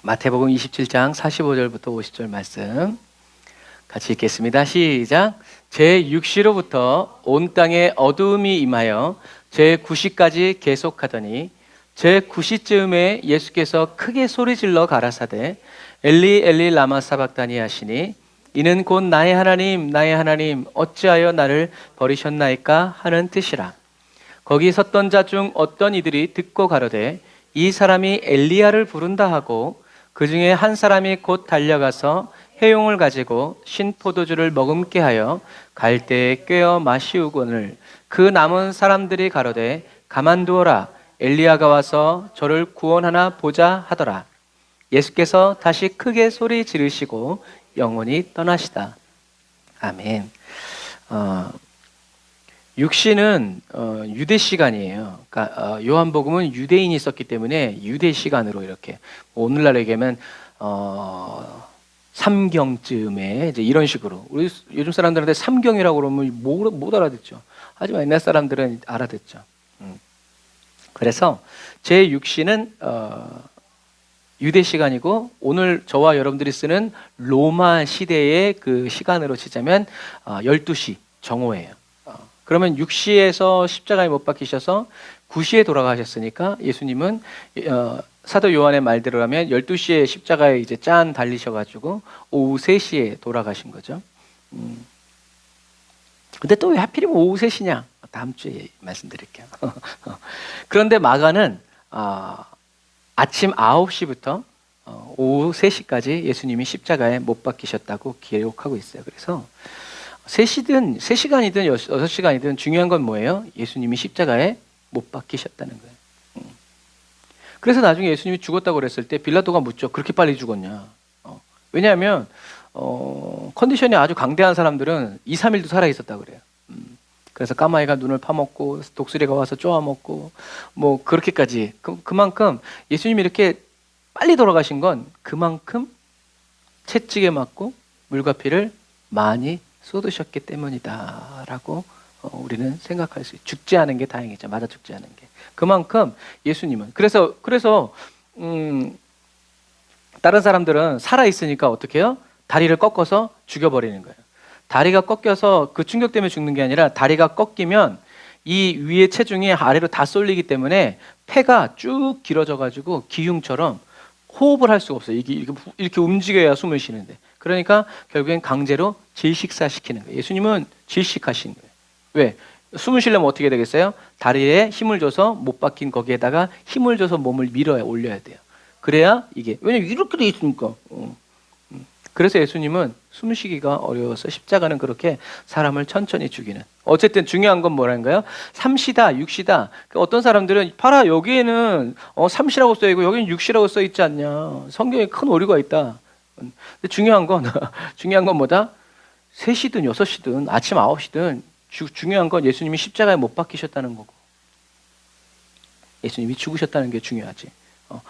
마태복음 27장 45절부터 50절 말씀 같이 읽겠습니다. 시작. 제6시로부터 온 땅에 어두움이 임하여 제9시까지 계속하더니 제9시쯤에 예수께서 크게 소리질러 가라사대 엘리 엘리 라마 사박다니 하시니 이는 곧 나의 하나님 나의 하나님 어찌하여 나를 버리셨나이까 하는 뜻이라. 거기 섰던 자 중 어떤 이들이 듣고 가로되 이 사람이 엘리야를 부른다 하고 그 중에 한 사람이 곧 달려가서 해용을 가지고 신 포도주를 머금게 하여 갈대에 꿰어 마시우거늘 그 남은 사람들이 가로되 가만두어라 엘리야가 와서 저를 구원하나 보자 하더라. 예수께서 다시 크게 소리 지르시고 영원히 떠나시다. 아멘. 육신은 유대 시간이에요. 그러니까 요한복음은 유대인이 썼기 때문에 유대 시간으로 이렇게 오늘날 얘기하면 삼경쯤에 이제 이런 식으로 우리 요즘 사람들한테 삼경이라고 그러면 못 알아듣죠. 하지만 옛날 사람들은 알아듣죠. 그래서 제 6시는 유대 시간이고 오늘 저와 여러분들이 쓰는 로마 시대의 그 시간으로 치자면 12시 정오예요. 그러면 6시에서 십자가에 못 박히셔서 9시에 돌아가셨으니까 예수님은 사도 요한의 말대로 하면 12시에 십자가에 이제 짠 달리셔가지고 오후 3시에 돌아가신 거죠. 근데 또 왜 하필이면 오후 3시냐? 다음 주에 말씀드릴게요. 그런데 마가는 아침 9시부터 오후 3시까지 예수님이 십자가에 못 박히셨다고 기록하고 있어요. 그래서 3시든 3시간이든 6시간이든 중요한 건 뭐예요? 예수님이 십자가에 못 박히셨다는 거예요. 그래서 나중에 예수님이 죽었다고 그랬을 때 빌라도가 묻죠. 그렇게 빨리 죽었냐? 왜냐하면 컨디션이 아주 강대한 사람들은 2, 3일도 살아있었다고 그래요. 그래서 까마귀가 눈을 파먹고 독수리가 와서 쪼아먹고 뭐 그렇게까지 그만큼 예수님이 이렇게 빨리 돌아가신 건 그만큼 채찍에 맞고 물과 피를 많이 쏟으셨기 때문이다라고 우리는 생각할 수 있어요. 죽지 않은 게 다행이죠. 맞아 죽지 않은 게. 그만큼 예수님은 그래서 다른 사람들은 살아 있으니까 어떻게 해요? 다리를 꺾어서 죽여버리는 거예요. 다리가 꺾여서 그 충격 때문에 죽는 게 아니라 다리가 꺾이면 이 위의 체중이 아래로 다 쏠리기 때문에 폐가 쭉 길어져 가지고 기흉처럼 호흡을 할 수가 없어요. 이렇게 움직여야 숨을 쉬는데. 그러니까 결국엔 강제로 질식사시키는 거예요. 예수님은 질식하신 거예요. 왜? 숨을 쉬려면 어떻게 되겠어요? 다리에 힘을 줘서 못 박힌 거기에다가 힘을 줘서 몸을 밀어야 올려야 돼요. 그래야 이게 왜냐면 이렇게 돼 있으니까. 그래서 예수님은 숨쉬기가 어려워서 십자가는 그렇게 사람을 천천히 죽이는. 어쨌든 중요한 건 뭐라는가요? 3시다, 6시다. 어떤 사람들은 봐라 여기에는 3시라고 써 있고 여기는 6시라고 써 있지 않냐. 성경에 큰 오류가 있다. 근데 중요한 건 뭐다? 3시든 6시든 아침 9시든 중요한 건 예수님이 십자가에 못 박히셨다는 거고 예수님이 죽으셨다는 게 중요하지.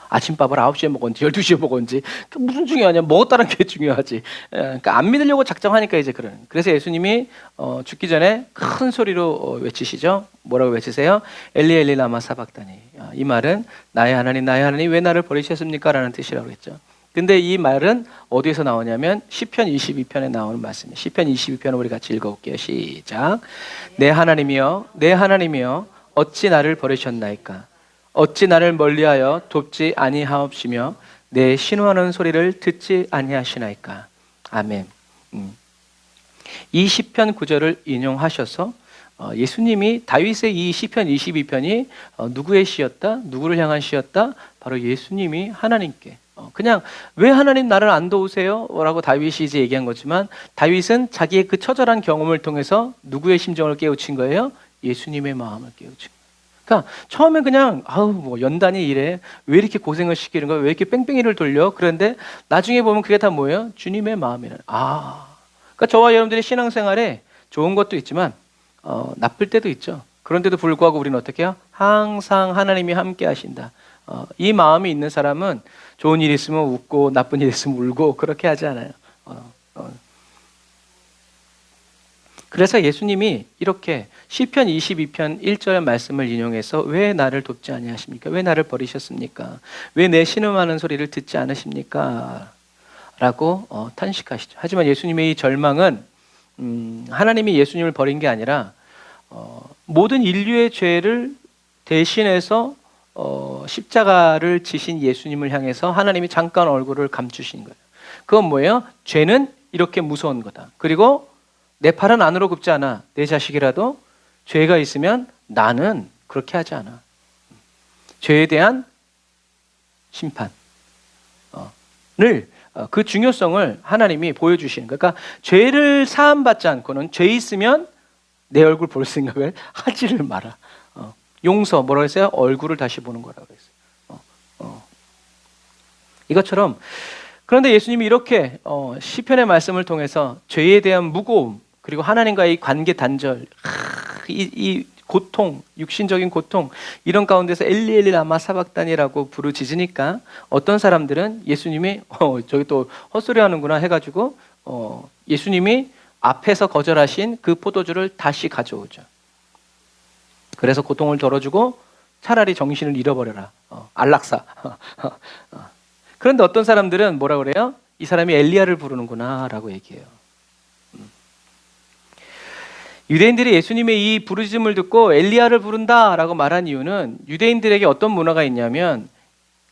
아침밥을 9시에 먹었는지 12시에 먹었는지 무슨 중요하냐. 먹었다는 게 중요하지. 그러니까 안 믿으려고 작정하니까 이제 그러는. 그래서 예수님이 죽기 전에 큰 소리로 외치시죠. 뭐라고 외치세요? 엘리 엘리 라마 사박다니. 이 말은 나의 하나님 왜 나를 버리셨습니까? 라는 뜻이라고 했죠. 근데 이 말은 어디에서 나오냐면 시편 22편에 나오는 말씀이에요. 시편 22편을 우리 같이 읽어볼게요. 시작. 내 하나님이여 어찌 나를 버리셨나이까? 어찌 나를 멀리하여 돕지 아니하옵시며 내 신호하는 소리를 듣지 아니하시나이까? 아멘. 이 시편 구절을 인용하셔서 예수님이 다윗의 이 시편 22편이 누구의 시였다? 누구를 향한 시였다? 바로 예수님이 하나님께 그냥 왜 하나님 나를 안 도우세요? 라고 다윗이 이제 얘기한 거지만 다윗은 자기의 그 처절한 경험을 통해서 누구의 심정을 깨우친 거예요? 예수님의 마음을 깨우친 거예요. 그러니까 처음엔 그냥 뭐 연단이 이래 왜 이렇게 고생을 시키는 거야? 왜 이렇게 뺑뺑이를 돌려? 그런데 나중에 보면 그게 다 뭐예요? 주님의 마음이라는. 그러니까 저와 여러분들이 신앙생활에 좋은 것도 있지만 나쁠 때도 있죠. 그런데도 불구하고 우리는 어떻게 해요? 항상 하나님이 함께 하신다. 이 마음이 있는 사람은 좋은 일 있으면 웃고 나쁜 일 있으면 울고 그렇게 하지 않아요. 그래서 예수님이 이렇게 시편 22편 1절 말씀을 인용해서 왜 나를 돕지 아니하십니까? 왜 나를 버리셨습니까? 왜 내 신음하는 소리를 듣지 않으십니까? 라고 탄식하시죠. 하지만 예수님의 이 절망은 하나님이 예수님을 버린 게 아니라 모든 인류의 죄를 대신해서 십자가를 지신 예수님을 향해서 하나님이 잠깐 얼굴을 감추신 거예요. 그건 뭐예요? 죄는 이렇게 무서운 거다. 그리고 내 팔은 안으로 굽지 않아. 내 자식이라도 죄가 있으면 나는 그렇게 하지 않아. 죄에 대한 심판을 그 중요성을 하나님이 보여주시는 거예요. 그러니까 죄를 사함받지 않고는 죄 있으면 내 얼굴 볼 생각을 하지를 마라. 용서 뭐라고 했어요? 얼굴을 다시 보는 거라고 했어요. 이것처럼 그런데 예수님이 이렇게 시편의 말씀을 통해서 죄에 대한 무거움 그리고 하나님과의 관계 단절, 이 고통, 육신적인 고통 이런 가운데서 엘리 엘리 라마 사박단이라고 부르짖으니까 어떤 사람들은 예수님이 저기 또 헛소리하는구나 해가지고 예수님이 앞에서 거절하신 그 포도주를 다시 가져오죠. 그래서 고통을 덜어주고 차라리 정신을 잃어버려라. 안락사. 그런데 어떤 사람들은 뭐라 그래요? 이 사람이 엘리야를 부르는구나 라고 얘기해요. 유대인들이 예수님의 이 부르짖음을 듣고 엘리야를 부른다라고 말한 이유는 유대인들에게 어떤 문화가 있냐면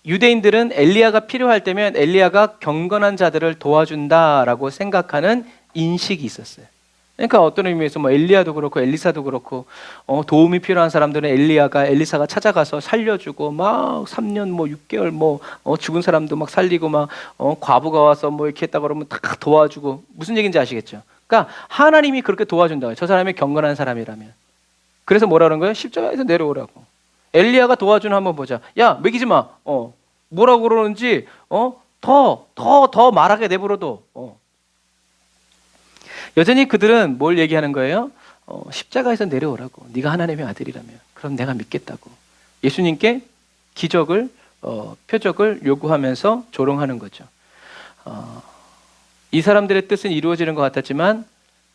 유대인들은 엘리야가 필요할 때면 엘리야가 경건한 자들을 도와준다라고 생각하는 인식이 있었어요. 그러니까 어떤 의미에서 뭐 엘리야도 그렇고 엘리사도 그렇고 도움이 필요한 사람들은 엘리사가 찾아가서 살려주고 막 3년 뭐 6개월 뭐 죽은 사람도 막 살리고 막 과부가 와서 뭐 이렇게 했다 그러면 다 도와주고 무슨 얘기인지 아시겠죠? 그러니까 하나님이 그렇게 도와준다. 저 사람이 경건한 사람이라면. 그래서 뭐라는 거예요? 십자가에서 내려오라고. 엘리야가 도와주는 한번 보자. 야 먹이지 마. 뭐라고 그러는지 더 말하게 내버려둬. 여전히 그들은 뭘 얘기하는 거예요? 십자가에서 내려오라고. 네가 하나님의 아들이라면. 그럼 내가 믿겠다고. 예수님께 기적을 표적을 요구하면서 조롱하는 거죠. 이 사람들의 뜻은 이루어지는 것 같았지만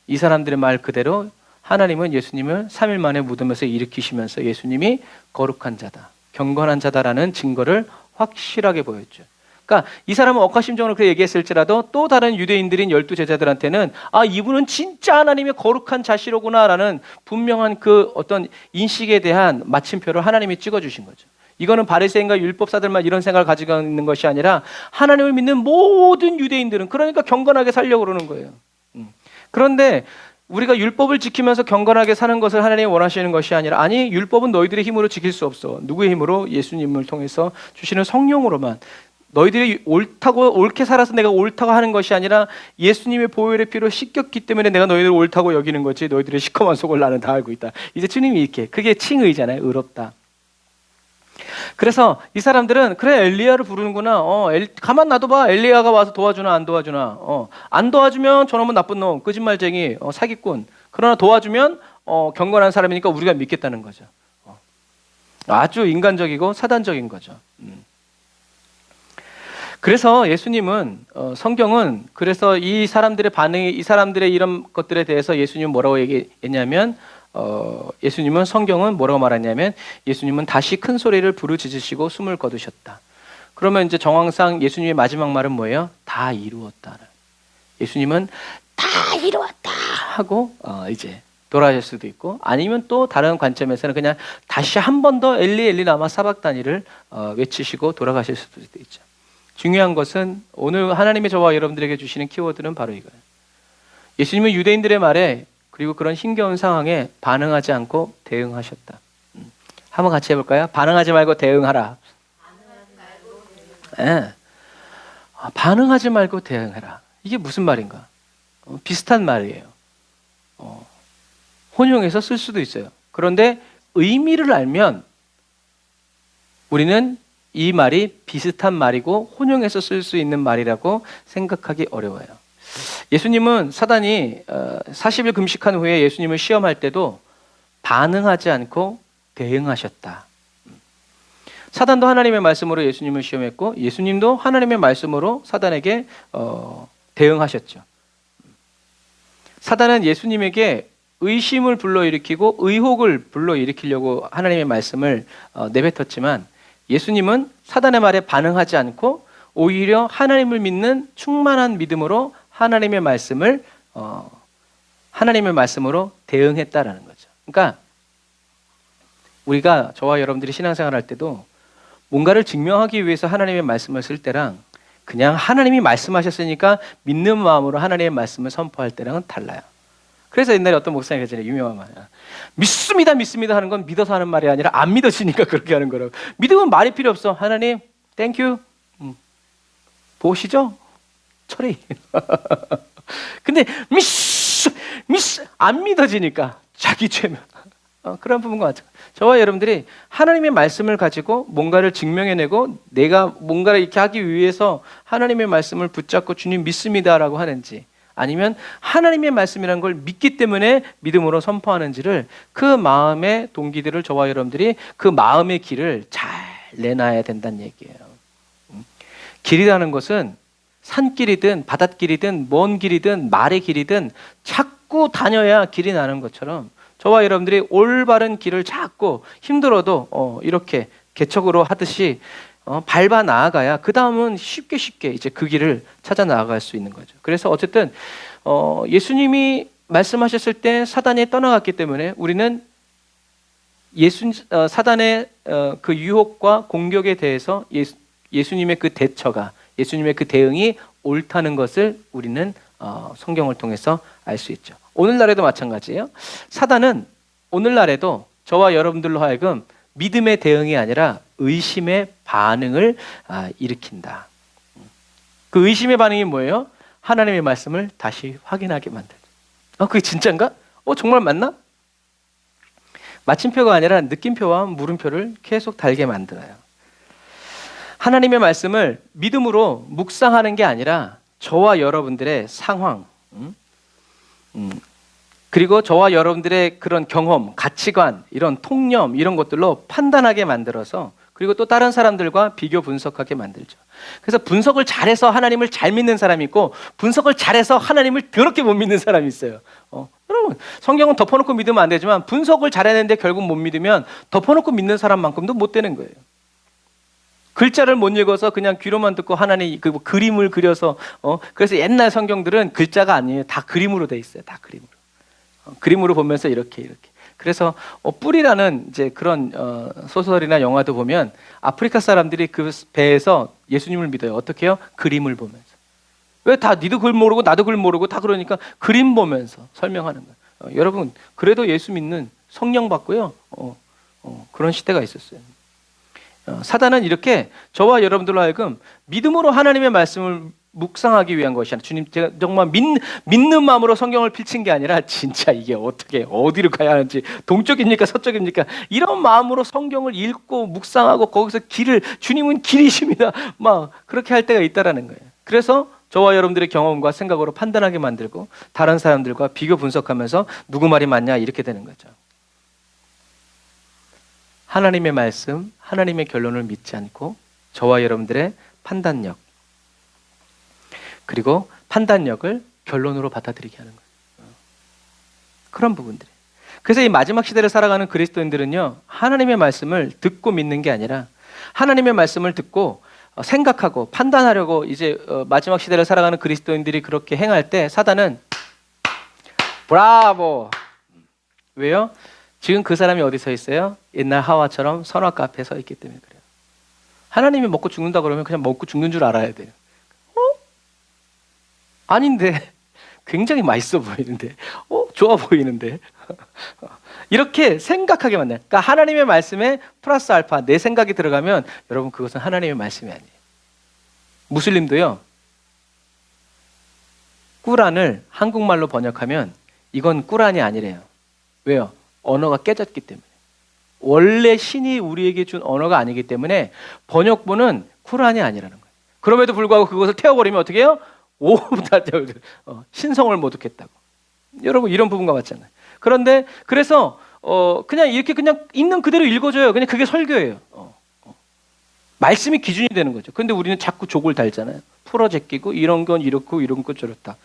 이 사람들의 말 그대로 하나님은 예수님을 3일 만에 무덤에서 일으키시면서 예수님이 거룩한 자다, 경건한 자다라는 증거를 확실하게 보였죠. 그러니까 이 사람은 억하심정으로 그렇게 얘기했을지라도 또 다른 유대인들인 12제자들한테는 이분은 진짜 하나님의 거룩한 자시로구나라는 분명한 그 어떤 인식에 대한 마침표를 하나님이 찍어주신 거죠. 이거는 바리새인과 율법사들만 이런 생각을 가지고 있는 것이 아니라 하나님을 믿는 모든 유대인들은 그러니까 경건하게 살려고 그러는 거예요. 그런데 우리가 율법을 지키면서 경건하게 사는 것을 하나님이 원하시는 것이 아니라 아니 율법은 너희들의 힘으로 지킬 수 없어. 누구의 힘으로? 예수님을 통해서 주시는 성령으로만. 너희들이 옳게 살아서 내가 옳다고 하는 것이 아니라 예수님의 보혈의 피로 씻겼기 때문에 내가 너희들을 옳다고 여기는 거지 너희들의 시커먼 속을 나는 다 알고 있다. 이제 주님이 이렇게 그게 칭의잖아요. 의롭다. 그래서 이 사람들은 그래 엘리야를 부르는구나. 가만 놔둬봐. 엘리야가 와서 도와주나 안 도와주나. 안 도와주면 저놈은 나쁜 놈, 거짓말쟁이, 사기꾼. 그러나 도와주면 경건한 사람이니까 우리가 믿겠다는 거죠. 아주 인간적이고 사단적인 거죠. 그래서 예수님은 성경은 그래서 이 사람들의 반응이 이 사람들의 이런 것들에 대해서 예수님은 뭐라고 얘기했냐면 예수님은 성경은 뭐라고 말하냐면 예수님은 다시 큰 소리를 부르짖으시고 숨을 거두셨다. 그러면 이제 정황상 예수님의 마지막 말은 뭐예요? 다 이루었다. 예수님은 다 이루었다 하고 이제 돌아가실 수도 있고 아니면 또 다른 관점에서는 그냥 다시 한 번 더 엘리 엘리 라마 사박다니를 외치시고 돌아가실 수도 있죠. 중요한 것은 오늘 하나님이 저와 여러분들에게 주시는 키워드는 바로 이거예요. 예수님은 유대인들의 말에 그리고 그런 힘겨운 상황에 반응하지 않고 대응하셨다. 한번 같이 해볼까요? 반응하지 말고 대응하라. 네. 반응하지 말고 대응해라. 이게 무슨 말인가? 비슷한 말이에요. 혼용해서 쓸 수도 있어요. 그런데 의미를 알면 우리는 이 말이 비슷한 말이고 혼용해서 쓸 수 있는 말이라고 생각하기 어려워요. 예수님은 사단이 40일 금식한 후에 예수님을 시험할 때도 반응하지 않고 대응하셨다. 사단도 하나님의 말씀으로 예수님을 시험했고 예수님도 하나님의 말씀으로 사단에게 대응하셨죠. 사단은 예수님에게 의심을 불러일으키고 의혹을 불러일으키려고 하나님의 말씀을 내뱉었지만 예수님은 사단의 말에 반응하지 않고 오히려 하나님을 믿는 충만한 믿음으로 하나님의 말씀으로 대응했다라는 거죠. 그러니까 우리가 저와 여러분들이 신앙생활 할 때도 뭔가를 증명하기 위해서 하나님의 말씀을 쓸 때랑 그냥 하나님이 말씀하셨으니까 믿는 마음으로 하나님의 말씀을 선포할 때랑은 달라요. 그래서 옛날에 어떤 목사님이 계시잖아요. 유명한 말이야. 믿습니다, 믿습니다 하는 건 믿어서 하는 말이 아니라 안 믿어지니까 그렇게 하는 거라고. 믿음은 말이 필요 없어. 하나님, 땡큐. 보시죠? 처리. 근데 안 믿어지니까 자기 죄면. 그런 부분과 같죠. 저와 여러분들이 하나님의 말씀을 가지고 뭔가를 증명해내고 내가 뭔가를 이렇게 하기 위해서 하나님의 말씀을 붙잡고 주님 믿습니다라고 하는지 아니면 하나님의 말씀이라는 걸 믿기 때문에 믿음으로 선포하는지를 그 마음의 동기들을 저와 여러분들이 그 마음의 길을 잘 내놔야 된다는 얘기예요. 길이라는 것은 산길이든 바닷길이든 먼 길이든 말의 길이든 자꾸 다녀야 길이 나는 것처럼 저와 여러분들이 올바른 길을 찾고 힘들어도 이렇게 개척으로 하듯이 밟아 나아가야 그 다음은 쉽게 이제 그 길을 찾아 나아갈 수 있는 거죠. 그래서 어쨌든 예수님이 말씀하셨을 때 사단이 떠나갔기 때문에 우리는 사단의 그 유혹과 공격에 대해서 예수님의 그 대처가 예수님의 그 대응이 옳다는 것을 우리는 성경을 통해서 알 수 있죠. 오늘날에도 마찬가지예요. 사단은 오늘날에도 저와 여러분들로 하여금 믿음의 대응이 아니라 의심의 반응을 일으킨다. 그 의심의 반응이 뭐예요? 하나님의 말씀을 다시 확인하게 만들죠. 그게 진짜인가? 정말 맞나? 마침표가 아니라 느낌표와 물음표를 계속 달게 만들어요. 하나님의 말씀을 믿음으로 묵상하는 게 아니라 저와 여러분들의 상황, 그리고 저와 여러분들의 그런 경험, 가치관, 이런 통념 이런 것들로 판단하게 만들어서 그리고 또 다른 사람들과 비교 분석하게 만들죠. 그래서 분석을 잘해서 하나님을 잘 믿는 사람이 있고 분석을 잘해서 하나님을 더럽게 못 믿는 사람이 있어요. 여러분 성경은 덮어놓고 믿으면 안 되지만 분석을 잘해내는데 결국 못 믿으면 덮어놓고 믿는 사람만큼도 못 되는 거예요. 글자를 못 읽어서 그냥 귀로만 듣고 하나님 그 그림을 그려서 그래서 옛날 성경들은 글자가 아니에요. 다 그림으로 돼 있어요. 다 그림으로. 그림으로 보면서 이렇게. 그래서 뿔이라는 이제 그런 소설이나 영화도 보면 아프리카 사람들이 그 배에서 예수님을 믿어요. 어떻게 해요? 그림을 보면서. 왜 다 니도 글 모르고 나도 글 모르고 다 그러니까 그림 보면서 설명하는 거예요. 여러분 그래도 예수 믿는 성령 받고요. 그런 시대가 있었어요. 사단은 이렇게 저와 여러분들로 하여금 믿음으로 하나님의 말씀을 묵상하기 위한 것이 아니라 주님 제가 정말 믿는 마음으로 성경을 펼친 게 아니라 진짜 이게 어떻게 어디로 가야 하는지 동쪽입니까 서쪽입니까 이런 마음으로 성경을 읽고 묵상하고 거기서 주님은 길이십니다 막 그렇게 할 때가 있다라는 거예요. 그래서 저와 여러분들의 경험과 생각으로 판단하게 만들고 다른 사람들과 비교 분석하면서 누구 말이 맞냐 이렇게 되는 거죠. 하나님의 말씀, 하나님의 결론을 믿지 않고 저와 여러분들의 판단력 그리고 판단력을 결론으로 받아들이게 하는 거예요. 그런 부분들이. 그래서 이 마지막 시대를 살아가는 그리스도인들은요. 하나님의 말씀을 듣고 믿는 게 아니라 하나님의 말씀을 듣고 생각하고 판단하려고 이제 마지막 시대를 살아가는 그리스도인들이 그렇게 행할 때 사단은 브라보! 왜요? 지금 그 사람이 어디 서 있어요? 옛날 하와처럼 선악과 앞에 서 있기 때문에 그래요. 하나님이 먹고 죽는다 그러면 그냥 먹고 죽는 줄 알아야 돼요. 아닌데 굉장히 맛있어 보이는데 좋아 보이는데 이렇게 생각하게 만나요. 그러니까 하나님의 말씀에 플러스 알파 내 생각이 들어가면 여러분 그것은 하나님의 말씀이 아니에요. 무슬림도요. 꾸란을 한국말로 번역하면 이건 꾸란이 아니래요. 왜요? 언어가 깨졌기 때문에. 원래 신이 우리에게 준 언어가 아니기 때문에 번역본은 쿠란이 아니라는 거예요. 그럼에도 불구하고 그것을 태워버리면 어떻게 해요? 신성을 모독했다고. 여러분 이런 부분과 맞잖아요. 그런데 그래서 그냥 이렇게 그냥 있는 그대로 읽어줘요. 그냥 그게 설교예요. 말씀이 기준이 되는 거죠. 그런데 우리는 자꾸 족을 달잖아요. 풀어 제끼고 이런 건 이렇고 이런 건 저렇다.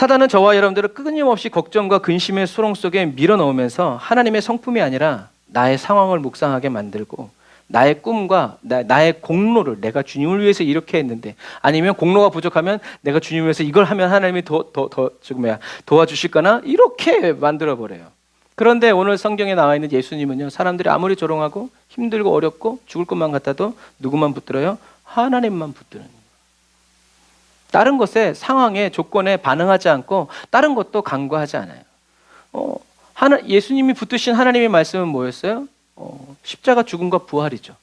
사단은 저와 여러분들을 끊임없이 걱정과 근심의 수렁 속에 밀어넣으면서 하나님의 성품이 아니라 나의 상황을 묵상하게 만들고 나의 꿈과 나의 공로를 내가 주님을 위해서 이렇게 했는데, 아니면 공로가 부족하면 내가 주님을 위해서 이걸 하면 하나님이 도와주실까나, 이렇게 만들어버려요. 그런데 오늘 성경에 나와 있는 예수님은요, 사람들이 아무리 조롱하고 힘들고 어렵고 죽을 것만 같아도 누구만 붙들어요? 하나님만 붙드는 거예요. 다른 것에, 상황에, 조건에 반응하지 않고 다른 것도 간과하지 않아요. 예수님이 붙드신 하나님의 말씀은 뭐였어요? 십자가 죽음과 부활이죠.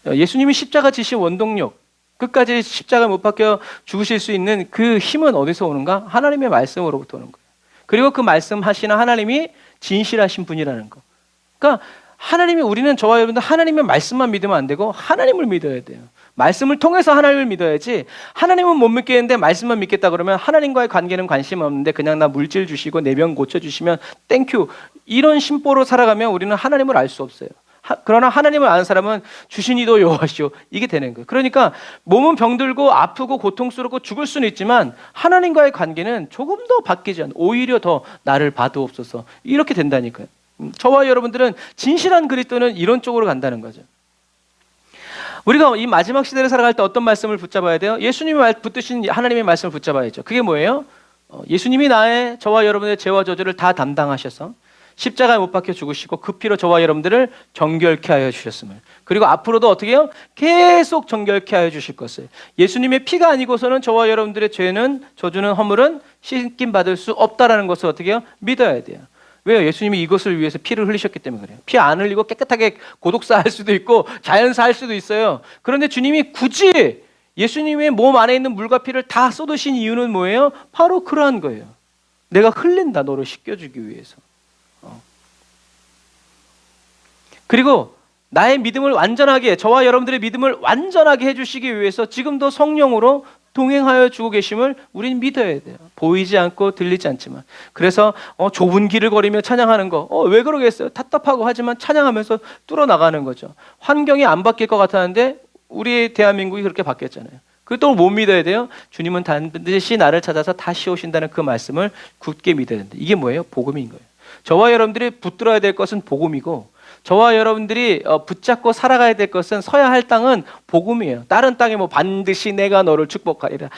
예수님이 십자가 지신 원동력, 끝까지 십자가 못 박혀 죽으실 수 있는 그 힘은 어디서 오는가? 하나님의 말씀으로부터 오는 거예요. 그리고 그 말씀하시는 하나님이 진실하신 분이라는 거. 그러니까 우리는, 저와 여러분들 하나님의 말씀만 믿으면 안 되고 하나님을 믿어야 돼요. 말씀을 통해서 하나님을 믿어야지, 하나님은 못 믿겠는데 말씀만 믿겠다 그러면 하나님과의 관계는 관심 없는데 그냥 나 물질 주시고 내 병 고쳐주시면 땡큐, 이런 심보로 살아가면 우리는 하나님을 알 수 없어요. 그러나 하나님을 아는 사람은 주신 이도 여호와시오, 이게 되는 거예요. 그러니까 몸은 병들고 아프고 고통스럽고 죽을 수는 있지만 하나님과의 관계는 조금 더 바뀌지 않고 오히려 더 나를 봐두옵소서, 이렇게 된다니까요. 저와 여러분들은 진실한 그리스도는 이런 쪽으로 간다는 거죠. 우리가 이 마지막 시대를 살아갈 때 어떤 말씀을 붙잡아야 돼요? 예수님이 붙드신 하나님의 말씀을 붙잡아야죠. 그게 뭐예요? 예수님이 저와 여러분의 죄와 저주를 다 담당하셔서 십자가에 못 박혀 죽으시고 그 피로 저와 여러분들을 정결케 하여 주셨음을, 그리고 앞으로도 어떻게 해요? 계속 정결케 하여 주실 것을. 예수님의 피가 아니고서는 저와 여러분들의 죄는, 저주는, 허물은 씻김 받을 수 없다라는 것을 어떻게 해요? 믿어야 돼요. 왜요? 예수님이 이것을 위해서 피를 흘리셨기 때문에 그래요. 피 안 흘리고 깨끗하게 고독사 할 수도 있고 자연사 할 수도 있어요. 그런데 주님이 굳이 예수님의 몸 안에 있는 물과 피를 다 쏟으신 이유는 뭐예요? 바로 그러한 거예요. 내가 흘린다, 너를 씻겨주기 위해서. 그리고 나의 믿음을 완전하게, 저와 여러분들의 믿음을 완전하게 해주시기 위해서 지금도 성령으로 동행하여 주고 계심을 우리는 믿어야 돼요. 보이지 않고 들리지 않지만. 그래서 좁은 길을 걸으며 찬양하는 거, 왜 그러겠어요? 답답하고 하지만 찬양하면서 뚫어나가는 거죠. 환경이 안 바뀔 것 같았는데 우리 대한민국이 그렇게 바뀌었잖아요. 그걸 또 못 믿어야 돼요? 주님은 반드시 나를 찾아서 다시 오신다는 그 말씀을 굳게 믿어야 된다. 이게 뭐예요? 복음인 거예요. 저와 여러분들이 붙들어야 될 것은 복음이고, 저와 여러분들이 붙잡고 살아가야 될 것은, 서야 할 땅은 복음이에요. 다른 땅에 뭐 반드시 내가 너를 축복하리라,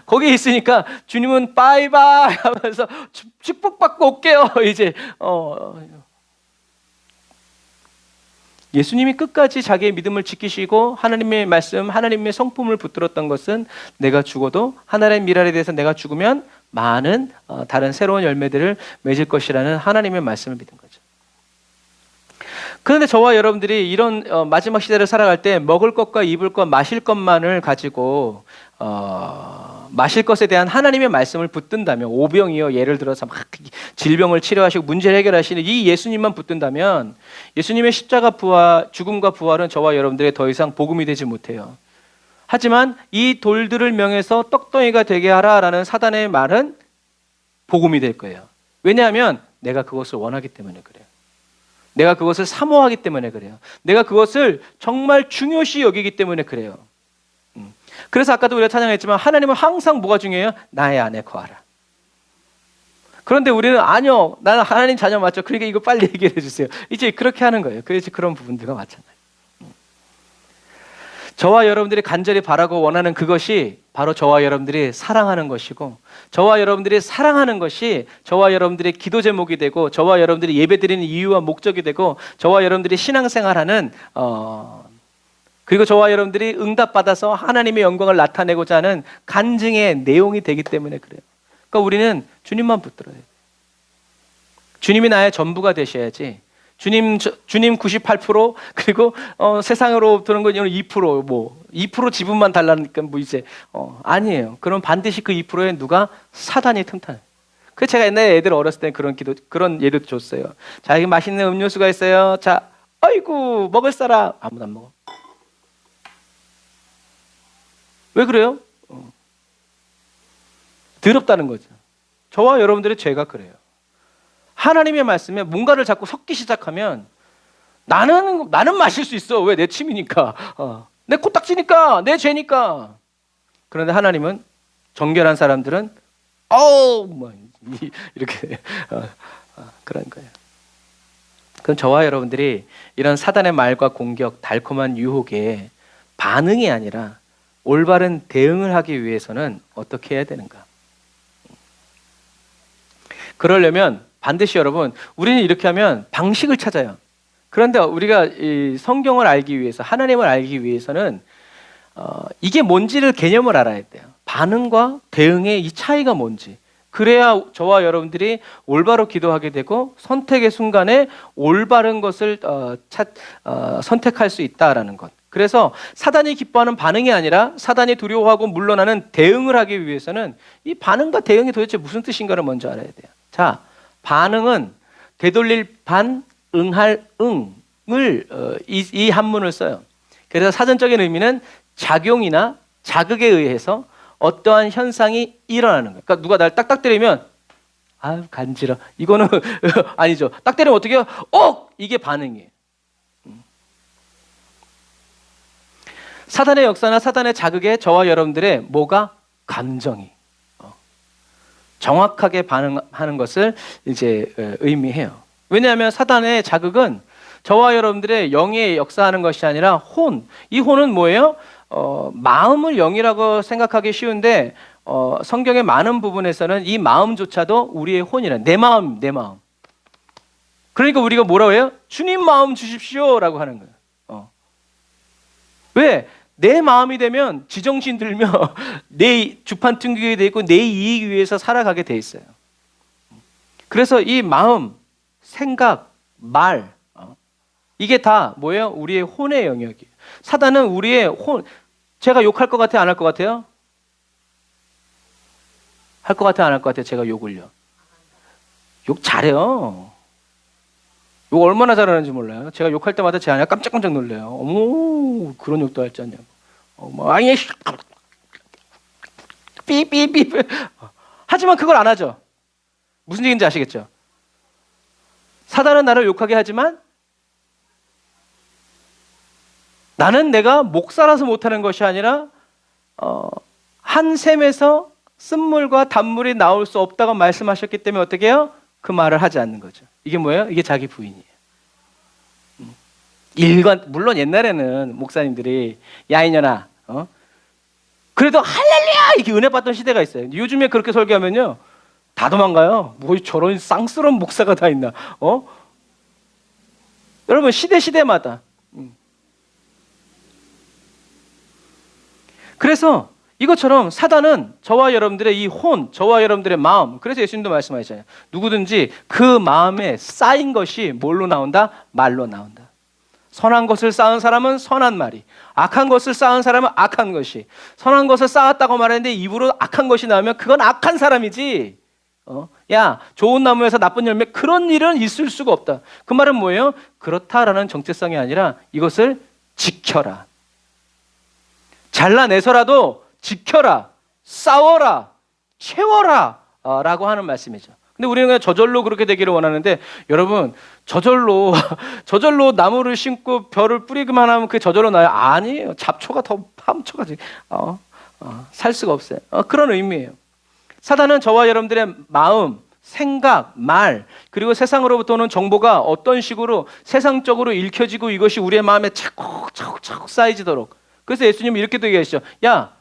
거기에 있으니까 주님은 바이바이 하면서 축복받고 올게요. 이제 예수님이 끝까지 자기의 믿음을 지키시고 하나님의 말씀, 하나님의 성품을 붙들었던 것은, 내가 죽어도 하나님의 미랄에 대해서 내가 죽으면 많은 다른 새로운 열매들을 맺을 것이라는 하나님의 말씀을 믿은 거죠. 그런데 저와 여러분들이 이런 마지막 시대를 살아갈 때 먹을 것과 입을 것, 마실 것만을 가지고 마실 것에 대한 하나님의 말씀을 붙든다면, 오병이어 예를 들어서 막 질병을 치료하시고 문제를 해결하시는 이 예수님만 붙든다면, 예수님의 십자가 부활, 죽음과 부활은 저와 여러분들의 더 이상 복음이 되지 못해요. 하지만 이 돌들을 명해서 떡덩이가 되게 하라라는 사단의 말은 복음이 될 거예요. 왜냐하면 내가 그것을 원하기 때문에 그래요. 내가 그것을 사모하기 때문에 그래요. 내가 그것을 정말 중요시 여기기 때문에 그래요. 그래서 아까도 우리가 찬양했지만, 하나님은 항상 뭐가 중요해요? 나의 안에 거하라. 그런데 우리는 아니요, 나는 하나님 자녀 맞죠? 그러니까 이거 빨리 얘기해 주세요. 이제 그렇게 하는 거예요. 그래서 그런 부분들과 마찬가지예요. 저와 여러분들이 간절히 바라고 원하는 그것이 바로 저와 여러분들이 사랑하는 것이고, 저와 여러분들이 사랑하는 것이 저와 여러분들의 기도 제목이 되고, 저와 여러분들이 예배드리는 이유와 목적이 되고, 저와 여러분들이 신앙생활하는 그리고 저와 여러분들이 응답받아서 하나님의 영광을 나타내고자 하는 간증의 내용이 되기 때문에 그래요. 그러니까 우리는 주님만 붙들어야 돼요. 주님이 나의 전부가 되셔야지, 주님 98%, 그리고 세상으로 드는 건 2%, 2% 지분만 달라니까 이제 아니에요. 그럼 반드시 그 2%에 누가? 사단이 틈타요. 그래서 제가 옛날에 애들 어렸을 때 그런 예도 줬어요. 자, 여기 맛있는 음료수가 있어요. 자, 아이고 먹을 사람. 아무도 안 먹어. 왜 그래요? 더럽다는 거죠. 저와 여러분들의 죄가 그래요. 하나님의 말씀에 뭔가를 자꾸 섞기 시작하면, 나는 마실 수 있어. 왜? 내 취미니까, 내 코딱지니까, 내 죄니까. 그런데 하나님은, 정결한 사람들은 뭐 이렇게 그런 거예요. 그럼 저와 여러분들이 이런 사단의 말과 공격, 달콤한 유혹에 반응이 아니라 올바른 대응을 하기 위해서는 어떻게 해야 되는가? 그러려면 반드시 여러분, 우리는 이렇게 하면 방식을 찾아요. 그런데 우리가 이 성경을 알기 위해서, 하나님을 알기 위해서는 이게 뭔지를 개념을 알아야 돼요. 반응과 대응의 이 차이가 뭔지. 그래야 저와 여러분들이 올바로 기도하게 되고 선택의 순간에 올바른 것을 선택할 수 있다라는 것. 그래서 사단이 기뻐하는 반응이 아니라 사단이 두려워하고 물러나는 대응을 하기 위해서는 이 반응과 대응이 도대체 무슨 뜻인가를 먼저 알아야 돼요. 자, 반응은 되돌릴 반, 응할 응을 이 한문을 써요. 그래서 사전적인 의미는 작용이나 자극에 의해서 어떠한 현상이 일어나는 거예요. 그러니까 누가 날 딱딱 때리면 아유 간지러. 이거는 아니죠. 딱 때리면 어떻게 해요? 이게 반응이에요. 사단의 역사나 사단의 자극에 저와 여러분들의 뭐가 감정이 정확하게 반응하는 것을 이제 의미해요. 왜냐하면 사단의 자극은 저와 여러분들의 영에 역사하는 것이 아니라 혼. 이 혼은 뭐예요? 마음을 영이라고 생각하기 쉬운데 성경의 많은 부분에서는 이 마음조차도 우리의 혼이라. 내 마음, 내 마음. 그러니까 우리가 뭐라고 해요? 주님 마음 주십시오라고 하는 거예요. 왜? 내 마음이 되면 지정신 들며 내 주판 튕기게 돼 있고 내 이익 위해서 살아가게 돼 있어요. 그래서 이 마음, 생각, 말 이게 다 뭐예요? 우리의 혼의 영역이에요. 사단은 우리의 혼. 제가 욕할 것 같아요? 안 할 것 같아요? 할 것 같아요? 안 할 것 같아요? 제가 욕을요. 욕 잘해요. 욕 얼마나 잘하는지 몰라요. 제가 욕할 때마다 제 아내가 깜짝깜짝 놀래요. 어머 그런 욕도 할 줄 아냐고. 아니 삐삐삐. 하지만 그걸 안 하죠. 무슨 얘기인지 아시겠죠? 사단은 나를 욕하게 하지만 나는 내가 목사라서 못하는 것이 아니라 한 샘에서 쓴물과 단물이 나올 수 없다고 말씀하셨기 때문에 어떻게 해요? 그 말을 하지 않는 거죠. 이게 뭐예요? 이게 자기 부인이에요. 물론 옛날에는 목사님들이 야 이년아 그래도 할렐루야 이렇게 은혜 받던 시대가 있어요. 요즘에 그렇게 설교하면요 다 도망가요. 뭐 저런 쌍스러운 목사가 다 있나? 여러분 시대마다 그래서 이것처럼 사단은 저와 여러분들의 이 혼, 저와 여러분들의 마음. 그래서 예수님도 말씀하셨잖아요. 누구든지 그 마음에 쌓인 것이 뭘로 나온다? 말로 나온다. 선한 것을 쌓은 사람은 선한 말이, 악한 것을 쌓은 사람은 악한 것이. 선한 것을 쌓았다고 말했는데 입으로 악한 것이 나오면 그건 악한 사람이지. 야, 좋은 나무에서 나쁜 열매, 그런 일은 있을 수가 없다. 그 말은 뭐예요? 그렇다라는 정체성이 아니라 이것을 지켜라. 잘라내서라도 지켜라, 싸워라, 채워라 라고 하는 말씀이죠. 근데 우리는 그냥 저절로 그렇게 되기를 원하는데 여러분 저절로 나무를 심고 벼를 뿌리기만 하면 그게 저절로 나요? 아니에요. 잡초가 더 파묻혀가지고 살 수가 없어요. 그런 의미예요. 사단은 저와 여러분들의 마음, 생각, 말 그리고 세상으로부터 오는 정보가 어떤 식으로 세상적으로 읽혀지고 이것이 우리의 마음에 차곡차곡 쌓이지도록. 그래서 예수님이 이렇게도 얘기하시죠. 야,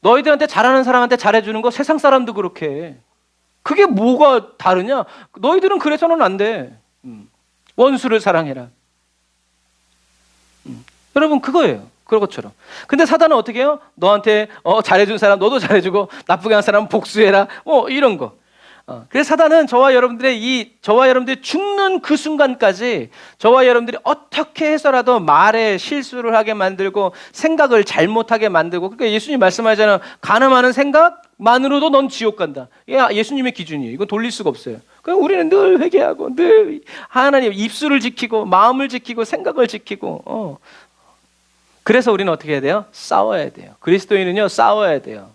너희들한테 잘하는 사람한테 잘해주는 거 세상 사람도 그렇게 해. 그게 뭐가 다르냐? 너희들은 그래서는 안 돼. 원수를 사랑해라. 여러분 그거예요. 그런 것처럼. 근데 사단은 어떻게 해요? 너한테 잘해준 사람 너도 잘해주고 나쁘게 한 사람 복수해라. 이런 거. 그래서 사단은 저와 여러분들이 죽는 그 순간까지 저와 여러분들이 어떻게 해서라도 말에 실수를 하게 만들고 생각을 잘못하게 만들고. 그러니까 예수님 말씀하잖아요. 가늠하는 생각만으로도 넌 지옥 간다. 예수님의 기준이에요. 이건 돌릴 수가 없어요. 그러니까 우리는 늘 회개하고 늘 하나님 입술을 지키고 마음을 지키고 생각을 지키고 그래서 우리는 어떻게 해야 돼요? 싸워야 돼요. 그리스도인은요 싸워야 돼요.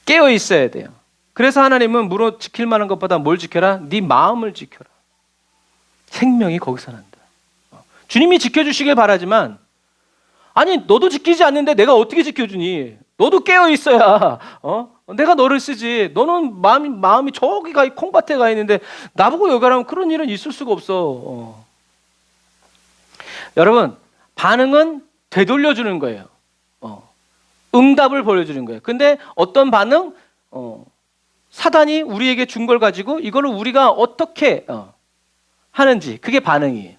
깨어 있어야 돼요. 그래서 하나님은 무릇 지킬 만한 것보다 뭘 지켜라? 네 마음을 지켜라. 생명이 거기서 난다. 주님이 지켜주시길 바라지만 아니 너도 지키지 않는데 내가 어떻게 지켜주니? 너도 깨어 있어야 내가 너를 쓰지. 너는 마음이 저기 가 콩밭에 가 있는데 나보고 여기 가라면 그런 일은 있을 수가 없어. 여러분, 반응은 되돌려주는 거예요. 응답을 보여주는 거예요. 근데 어떤 반응? 사단이 우리에게 준 걸 가지고 이거를 우리가 어떻게 하는지, 그게 반응이에요.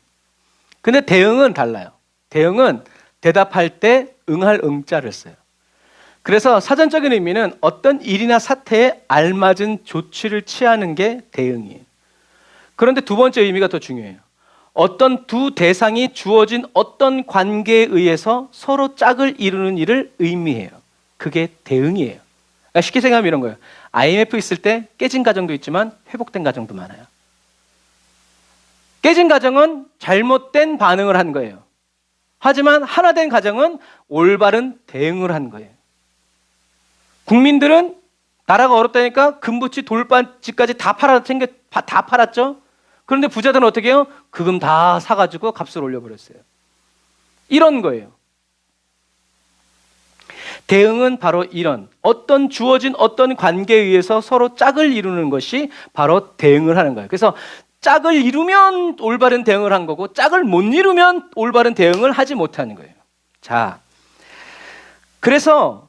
근데 대응은 달라요. 대응은 대답할 때 응할 응자를 써요. 그래서 사전적인 의미는 어떤 일이나 사태에 알맞은 조치를 취하는 게 대응이에요. 그런데 두 번째 의미가 더 중요해요. 어떤 두 대상이 주어진 어떤 관계에 의해서 서로 짝을 이루는 일을 의미해요. 그게 대응이에요. 그러니까 쉽게 생각하면 이런 거예요. IMF 있을 때 깨진 가정도 있지만 회복된 가정도 많아요. 깨진 가정은 잘못된 반응을 한 거예요. 하지만 하나 된 가정은 올바른 대응을 한 거예요. 국민들은 나라가 어렵다니까 금붙이 돌반지까지 다 팔았죠. 그런데 부자들은 어떻게 해요? 그금 다 사가지고 값을 올려버렸어요. 이런 거예요. 대응은 바로 이런 어떤 주어진 어떤 관계에 의해서 서로 짝을 이루는 것이 바로 대응을 하는 거예요. 그래서 짝을 이루면 올바른 대응을 한 거고 짝을 못 이루면 올바른 대응을 하지 못하는 거예요. 자, 그래서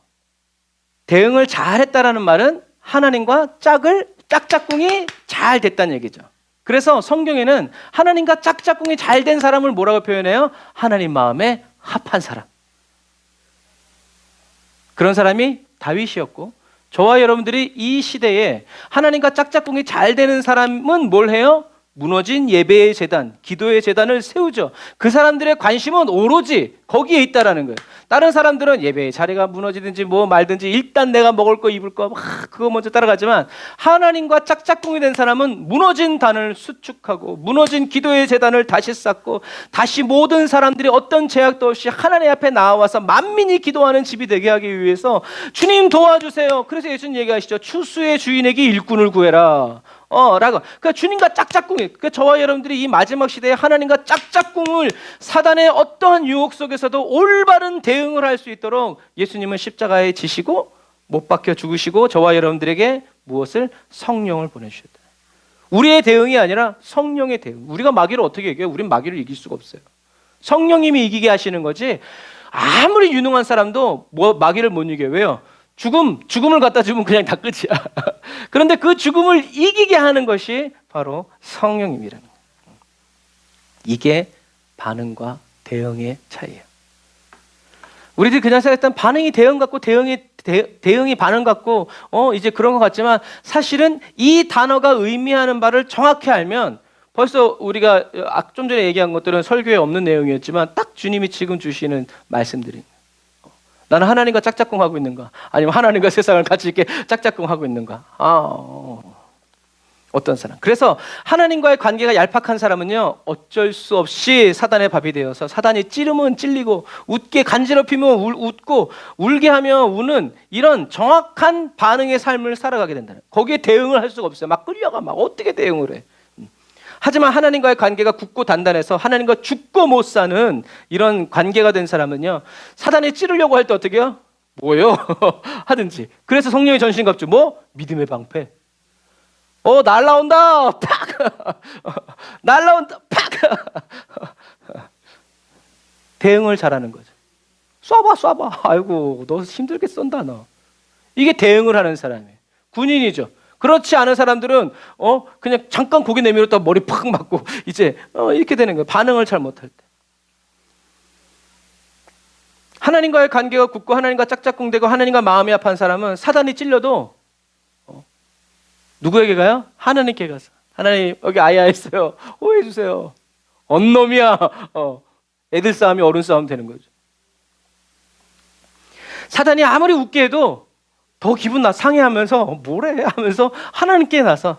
대응을 잘했다라는 말은 하나님과 짝짝꿍이 잘 됐다는 얘기죠. 그래서 성경에는 하나님과 짝짝꿍이 잘 된 사람을 뭐라고 표현해요? 하나님 마음에 합한 사람. 그런 사람이 다윗이었고, 저와 여러분들이 이 시대에 하나님과 짝짝꿍이 잘 되는 사람은 뭘 해요? 무너진 예배의 재단, 기도의 재단을 세우죠. 그 사람들의 관심은 오로지 거기에 있다라는 거예요. 다른 사람들은 예배의 자리가 무너지든지 뭐 말든지 일단 내가 먹을 거 입을 거 그거 먼저 따라가지만, 하나님과 짝짝꿍이 된 사람은 무너진 단을 수축하고 무너진 기도의 재단을 다시 쌓고 다시 모든 사람들이 어떤 제약도 없이 하나님 앞에 나와서 만민이 기도하는 집이 되게 하기 위해서 주님 도와주세요. 그래서 예수님 얘기하시죠. 추수의 주인에게 일꾼을 구해라. 라고. 그러니까 주님과 짝짝꿍이, 그러니까 저와 여러분들이 이 마지막 시대에 하나님과 짝짝꿍을 사단의 어떠한 유혹 속에서도 올바른 대응을 할 수 있도록 예수님은 십자가에 지시고 못 박혀 죽으시고 저와 여러분들에게 무엇을? 성령을 보내주셨다. 우리의 대응이 아니라 성령의 대응. 우리가 마귀를 어떻게 이겨요? 우린 마귀를 이길 수가 없어요. 성령님이 이기게 하시는 거지. 아무리 유능한 사람도 마귀를 못 이겨요. 왜요? 죽음을 갖다 주면 그냥 다 끝이야. 그런데 그 죽음을 이기게 하는 것이 바로 성령님이라는 거예요. 이게 반응과 대응의 차이예요. 우리들이 그냥 생각했던 반응이 대응 같고 대응이 반응 같고 이제 그런 것 같지만, 사실은 이 단어가 의미하는 바를 정확히 알면 벌써 우리가 좀 전에 얘기한 것들은 설교에 없는 내용이었지만 딱 주님이 지금 주시는 말씀들이, 나는 하나님과 짝짝꿍하고 있는가? 아니면 하나님과 세상을 같이 이렇게 짝짝꿍하고 있는가? 어떤 사람? 그래서 하나님과의 관계가 얄팍한 사람은요, 어쩔 수 없이 사단의 밥이 되어서 사단이 찌르면 찔리고 웃게 간지럽히면 웃고 울게 하면 우는 이런 정확한 반응의 삶을 살아가게 된다는, 거기에 대응을 할 수가 없어요. 막 끌려가 막 어떻게 대응을 해? 하지만 하나님과의 관계가 굳고 단단해서 하나님과 죽고 못 사는 이런 관계가 된 사람은요, 사단이 찌르려고 할 때 어떻게 해요? 뭐예요? 하든지. 그래서 성령의 전신갑주, 믿음의 방패. 날라온다. 팍. 날라온다. 팍. 대응을 잘하는 거죠. 쏴봐. 아이고, 너 힘들게 쏜다 너. 이게 대응을 하는 사람이에요. 군인이죠. 그렇지 않은 사람들은 그냥 잠깐 고개 내밀었다 머리 팍 맞고 이제 이렇게 되는 거예요. 반응을 잘 못할 때. 하나님과의 관계가 굳고 하나님과 짝짝꿍되고 하나님과 마음이 합한 사람은 사단이 찔려도 누구에게 가요? 하나님께 가서, 하나님 여기 아야 했어요. 호해해 주세요. 언놈이야. 애들 싸움이 어른 싸움 되는 거죠. 사단이 아무리 웃게 해도 더 기분 상해하면서 뭐래 하면서 하나님께 나서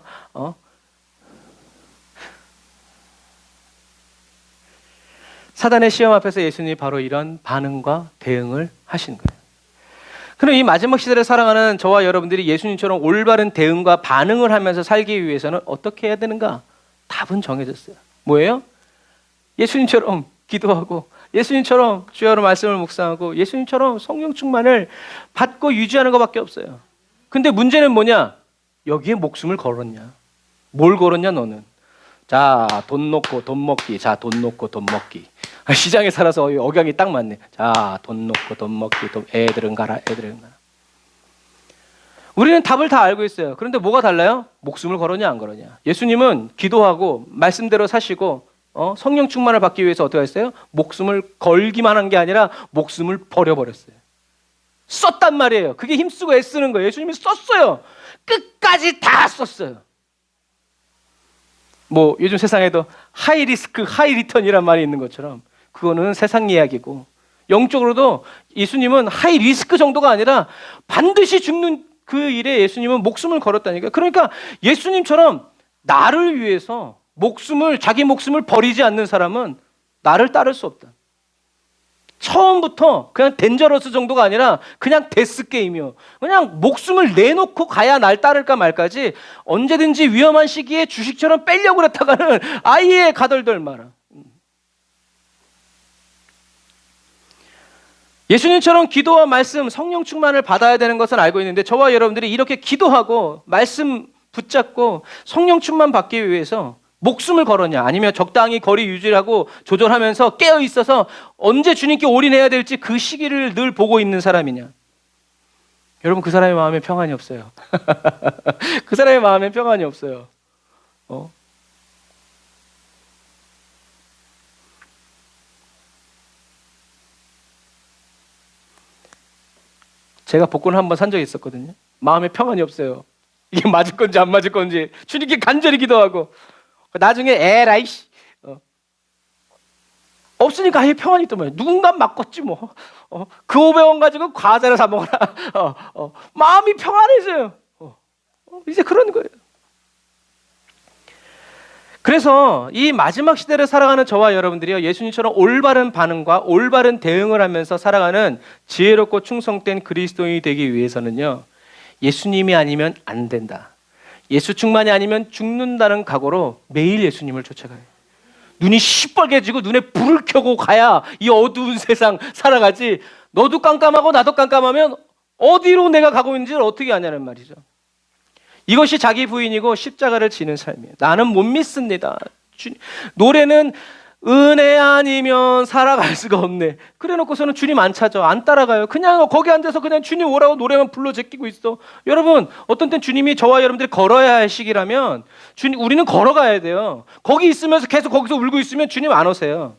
사단의 시험 앞에서 예수님이 바로 이런 반응과 대응을 하신 거예요. 그럼 이 마지막 시대를 살아가는 저와 여러분들이 예수님처럼 올바른 대응과 반응을 하면서 살기 위해서는 어떻게 해야 되는가? 답은 정해졌어요. 뭐예요? 예수님처럼 기도하고 예수님처럼 주야로 말씀을 묵상하고 예수님처럼 성령 충만을 받고 유지하는 것밖에 없어요. 근데 문제는 뭐냐? 여기에 목숨을 걸었냐? 뭘 걸었냐 너는? 자, 돈 놓고 돈 먹기. 자, 돈 놓고 돈 먹기. 시장에 살아서 억양이 딱 맞네. 자, 돈 놓고 돈 먹기. 애들은 가라, 애들은 가라. 우리는 답을 다 알고 있어요. 그런데 뭐가 달라요? 목숨을 걸었냐 안 걸었냐. 예수님은 기도하고 말씀대로 사시고 성령 충만을 받기 위해서 어떻게 했어요? 목숨을 걸기만 한 게 아니라 목숨을 버려버렸어요. 썼단 말이에요. 그게 힘쓰고 애쓰는 거예요. 예수님이 썼어요. 끝까지 다 썼어요. 뭐 요즘 세상에도 하이 리스크 하이 리턴이란 말이 있는 것처럼 그거는 세상 이야기고, 영적으로도 예수님은 하이 리스크 정도가 아니라 반드시 죽는 그 일에 예수님은 목숨을 걸었다니까요. 그러니까 예수님처럼 나를 위해서 자기 목숨을 버리지 않는 사람은 나를 따를 수 없다. 처음부터 그냥 덴저러스 정도가 아니라 그냥 데스게임이요. 그냥 목숨을 내놓고 가야 날 따를까 말까지 언제든지 위험한 시기에 주식처럼 빼려고 그랬다가는 아예 가덜덜 말아. 예수님처럼 기도와 말씀, 성령 충만을 받아야 되는 것은 알고 있는데, 저와 여러분들이 이렇게 기도하고 말씀 붙잡고 성령 충만 받기 위해서 목숨을 걸었냐, 아니면 적당히 거리 유지를 하고 조절하면서 깨어 있어서 언제 주님께 올인해야 될지 그 시기를 늘 보고 있는 사람이냐. 여러분, 그 사람의 마음에 평안이 없어요. 그 사람의 마음에 평안이 없어요. 제가 복권을 한번 산 적이 있었거든요. 마음에 평안이 없어요. 이게 맞을 건지 안 맞을 건지 주님께 간절히 기도하고, 나중에 에라이씨 없으니까 아예 평안이 있단 말이에요. 누군가 바꿨지 뭐. 그 500원 가지고 과자를 사 먹어라. 마음이 평안해져요. 이제 그런 거예요. 그래서 이 마지막 시대를 살아가는 저와 여러분들이요, 예수님처럼 올바른 반응과 올바른 대응을 하면서 살아가는 지혜롭고 충성된 그리스도인이 되기 위해서는요, 예수님이 아니면 안 된다. 예수 충만이 아니면 죽는다는 각오로 매일 예수님을 쫓아가요. 눈이 시뻘개지고 눈에 불을 켜고 가야 이 어두운 세상 살아가지, 너도 깜깜하고 나도 깜깜하면 어디로 내가 가고 있는지를 어떻게 아냐는 말이죠. 이것이 자기 부인이고 십자가를 지는 삶이에요. 나는 못 믿습니다. 노래는 은혜 아니면 살아갈 수가 없네. 그래 놓고서는 주님 안 찾아, 안 따라가요. 그냥 거기 앉아서 그냥 주님 오라고 노래만 불러 제끼고 있어. 여러분, 어떤 땐 주님이 저와 여러분들이 걸어야 할 시기라면 우리는 걸어가야 돼요. 거기 있으면서 계속 거기서 울고 있으면 주님 안 오세요.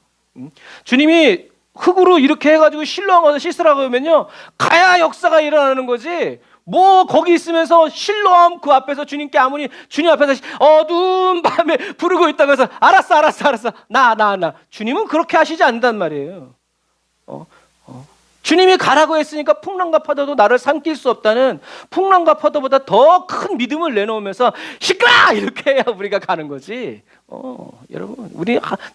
주님이 흙으로 이렇게 해가지고 실로암 가서 씻으라고 하면요, 가야 역사가 일어나는 거지. 뭐 거기 있으면서 실로암 그 앞에서 주님께 아무리 주님 앞에서 어두운 밤에 부르고 있다고 해서 알았어 나 주님은 그렇게 하시지 않는단 말이에요. 주님이 가라고 했으니까 풍랑과 파도도 나를 삼킬 수 없다는, 풍랑과 파도보다 더 큰 믿음을 내놓으면서 시끄라 이렇게 해야 우리가 가는 거지. 여러분,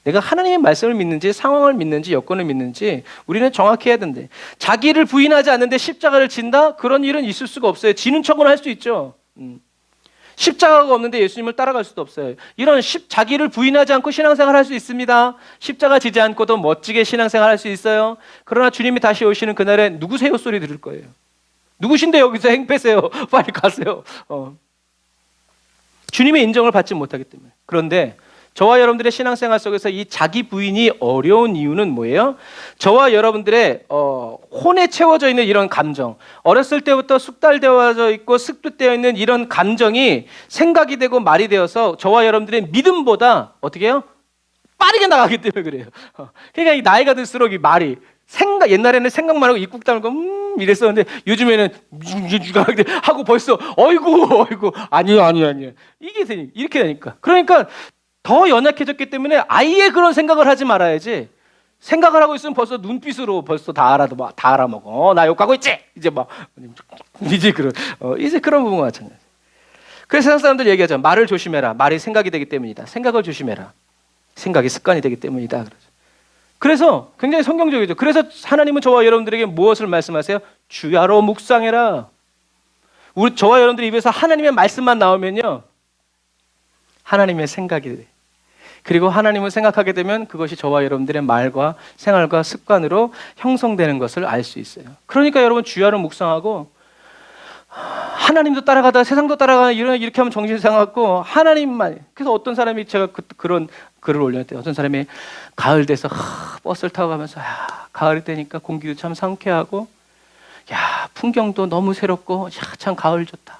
내가 하나님의 말씀을 믿는지 상황을 믿는지 여건을 믿는지 우리는 정확히 해야 된대. 자기를 부인하지 않는데 십자가를 진다? 그런 일은 있을 수가 없어요. 지는 척은 할 수 있죠. 십자가가 없는데 예수님을 따라갈 수도 없어요. 이런 자기를 부인하지 않고 신앙생활 할 수 있습니다. 십자가 지지 않고도 멋지게 신앙생활 할 수 있어요. 그러나 주님이 다시 오시는 그날에 누구세요 소리 들을 거예요. 누구신데 여기서 행패세요. 빨리 가세요. 주님의 인정을 받지 못하기 때문에. 그런데 저와 여러분들의 신앙생활 속에서 이 자기 부인이 어려운 이유는 뭐예요? 저와 여러분들의 혼에 채워져 있는 이런 감정, 어렸을 때부터 숙달되어져 있고 습득되어 있는 이런 감정이 생각이 되고 말이 되어서 저와 여러분들의 믿음보다 어떻게 해요? 빠르게 나가기 때문에 그래요. 그러니까 이 나이가 들수록 이 말이 옛날에는 생각만 하고 입국 다물고 이랬었는데 요즘에는 하고 벌써 어이구 아니요 이렇게 되니까. 그러니까 더 연약해졌기 때문에 아예 그런 생각을 하지 말아야지. 생각을 하고 있으면 벌써 눈빛으로 벌써 다 알아먹어. 나 욕하고 있지. 이제 그런 부분 같잖아요. 그래서 세상 사람들 얘기하죠. 말을 조심해라. 말이 생각이 되기 때문이다. 생각을 조심해라. 생각이 습관이 되기 때문이다. 그래서 굉장히 성경적이죠. 그래서 하나님은 저와 여러분들에게 무엇을 말씀하세요? 주야로 묵상해라. 저와 여러분들 입에서 하나님의 말씀만 나오면요, 하나님의 생각이 돼. 그리고 하나님을 생각하게 되면 그것이 저와 여러분들의 말과 생활과 습관으로 형성되는 것을 알 수 있어요. 그러니까 여러분 주야를 묵상하고 하나님도 따라가다 세상도 따라가다 이렇게 하면 정신 상하고 하나님만. 그래서 어떤 사람이 제가 그런 글을 올렸대요. 어떤 사람이 가을 돼서 버스를 타고 가면서 가을이 되니까 공기도 참 상쾌하고 풍경도 너무 새롭고 참 가을 좋다.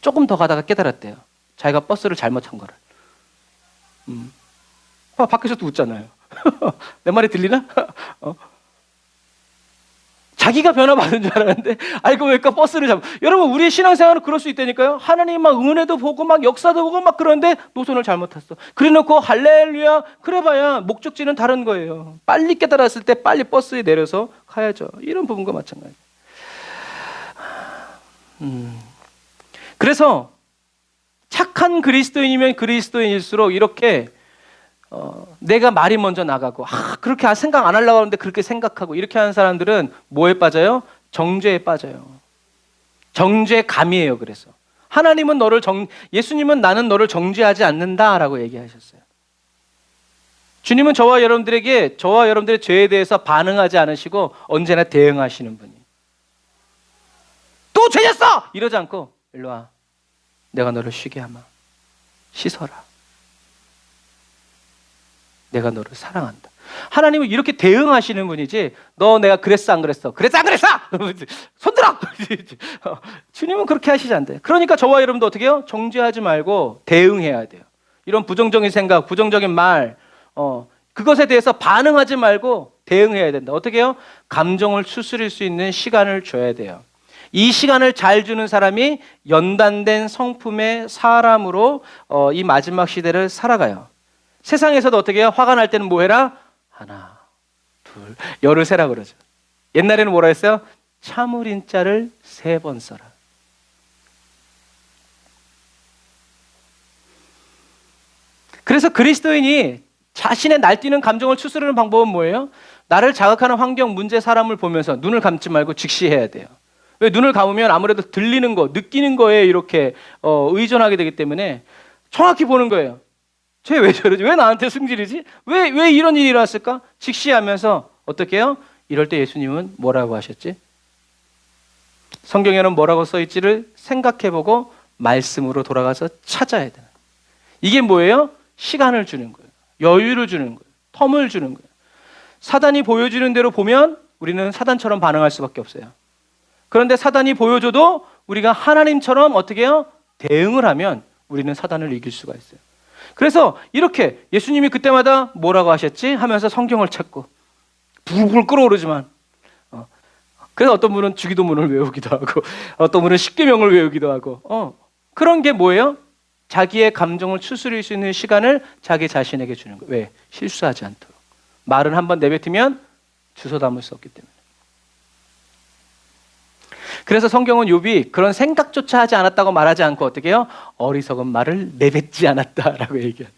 조금 더 가다가 깨달았대요. 자기가 버스를 잘못 탄 거를. 밖에서도 웃잖아요. 내 말이 들리나? 자기가 변화받은 줄 알았는데 알고 보니까 버스를 잡고. 여러분 우리의 신앙생활은 그럴 수 있다니까요. 하나님 막 은혜도 보고 막 역사도 보고 막 그러는데 노선을 잘못 탔어. 그래놓고 할렐루야 그래봐야 목적지는 다른 거예요. 빨리 깨달았을 때 빨리 버스에 내려서 가야죠. 이런 부분과 마찬가지. 그래서 착한 그리스도인이면 그리스도인일수록 이렇게 내가 말이 먼저 나가고 그렇게 생각 안 하려고 하는데 그렇게 생각하고 이렇게 하는 사람들은 뭐에 빠져요? 정죄에 빠져요. 정죄감이에요. 그래서 하나님은 예수님은 나는 너를 정죄하지 않는다라고 얘기하셨어요. 주님은 저와 여러분들의 죄에 대해서 반응하지 않으시고 언제나 대응하시는 분이에요. 또 죄졌어! 이러지 않고 일로 와. 내가 너를 쉬게 하마. 씻어라. 내가 너를 사랑한다. 하나님은 이렇게 대응하시는 분이지 너 내가 그랬어 안 그랬어? 그랬어 안 그랬어? 손들어! 주님은 그렇게 하시지 않대요. 그러니까 저와 여러분도 어떻게 해요? 정죄하지 말고 대응해야 돼요. 이런 부정적인 생각, 부정적인 말 그것에 대해서 반응하지 말고 대응해야 된다. 어떻게 해요? 감정을 추스릴 수 있는 시간을 줘야 돼요. 이 시간을 잘 주는 사람이 연단된 성품의 사람으로 이 마지막 시대를 살아가요. 세상에서도 어떻게 해요? 화가 날 때는 뭐 해라? 하나, 둘, 열을 세라 그러죠. 옛날에는 뭐라 했어요? 참을인 자를 3번 써라. 그래서 그리스도인이 자신의 날뛰는 감정을 추스르는 방법은 뭐예요? 나를 자극하는 환경, 문제, 사람을 보면서 눈을 감지 말고 직시해야 돼요. 왜? 눈을 감으면 아무래도 들리는 거, 느끼는 거에 이렇게 의존하게 되기 때문에 정확히 보는 거예요. 쟤 왜 저러지? 왜 나한테 승질이지? 왜 이런 일이 일어났을까? 직시하면서 어떻게 해요? 이럴 때 예수님은 뭐라고 하셨지? 성경에는 뭐라고 써있지를 생각해보고 말씀으로 돌아가서 찾아야 되는. 이게 뭐예요? 시간을 주는 거예요. 여유를 주는 거예요. 텀을 주는 거예요. 사단이 보여주는 대로 보면 우리는 사단처럼 반응할 수밖에 없어요. 그런데 사단이 보여줘도 우리가 하나님처럼 어떻게 해요? 대응을 하면 우리는 사단을 이길 수가 있어요. 그래서 이렇게 예수님이 그때마다 뭐라고 하셨지? 하면서 성경을 찾고 불불 끓어오르지만 그래서 어떤 분은 주기도문을 외우기도 하고 어떤 분은 십계명을 외우기도 하고 그런 게 뭐예요? 자기의 감정을 추스릴 수 있는 시간을 자기 자신에게 주는 거예요. 왜? 실수하지 않도록. 말은 한번 내뱉으면 주워 담을 수 없기 때문에. 그래서 성경은 욥이 그런 생각조차 하지 않았다고 말하지 않고 어떻게 해요? 어리석은 말을 내뱉지 않았다라고 얘기해요.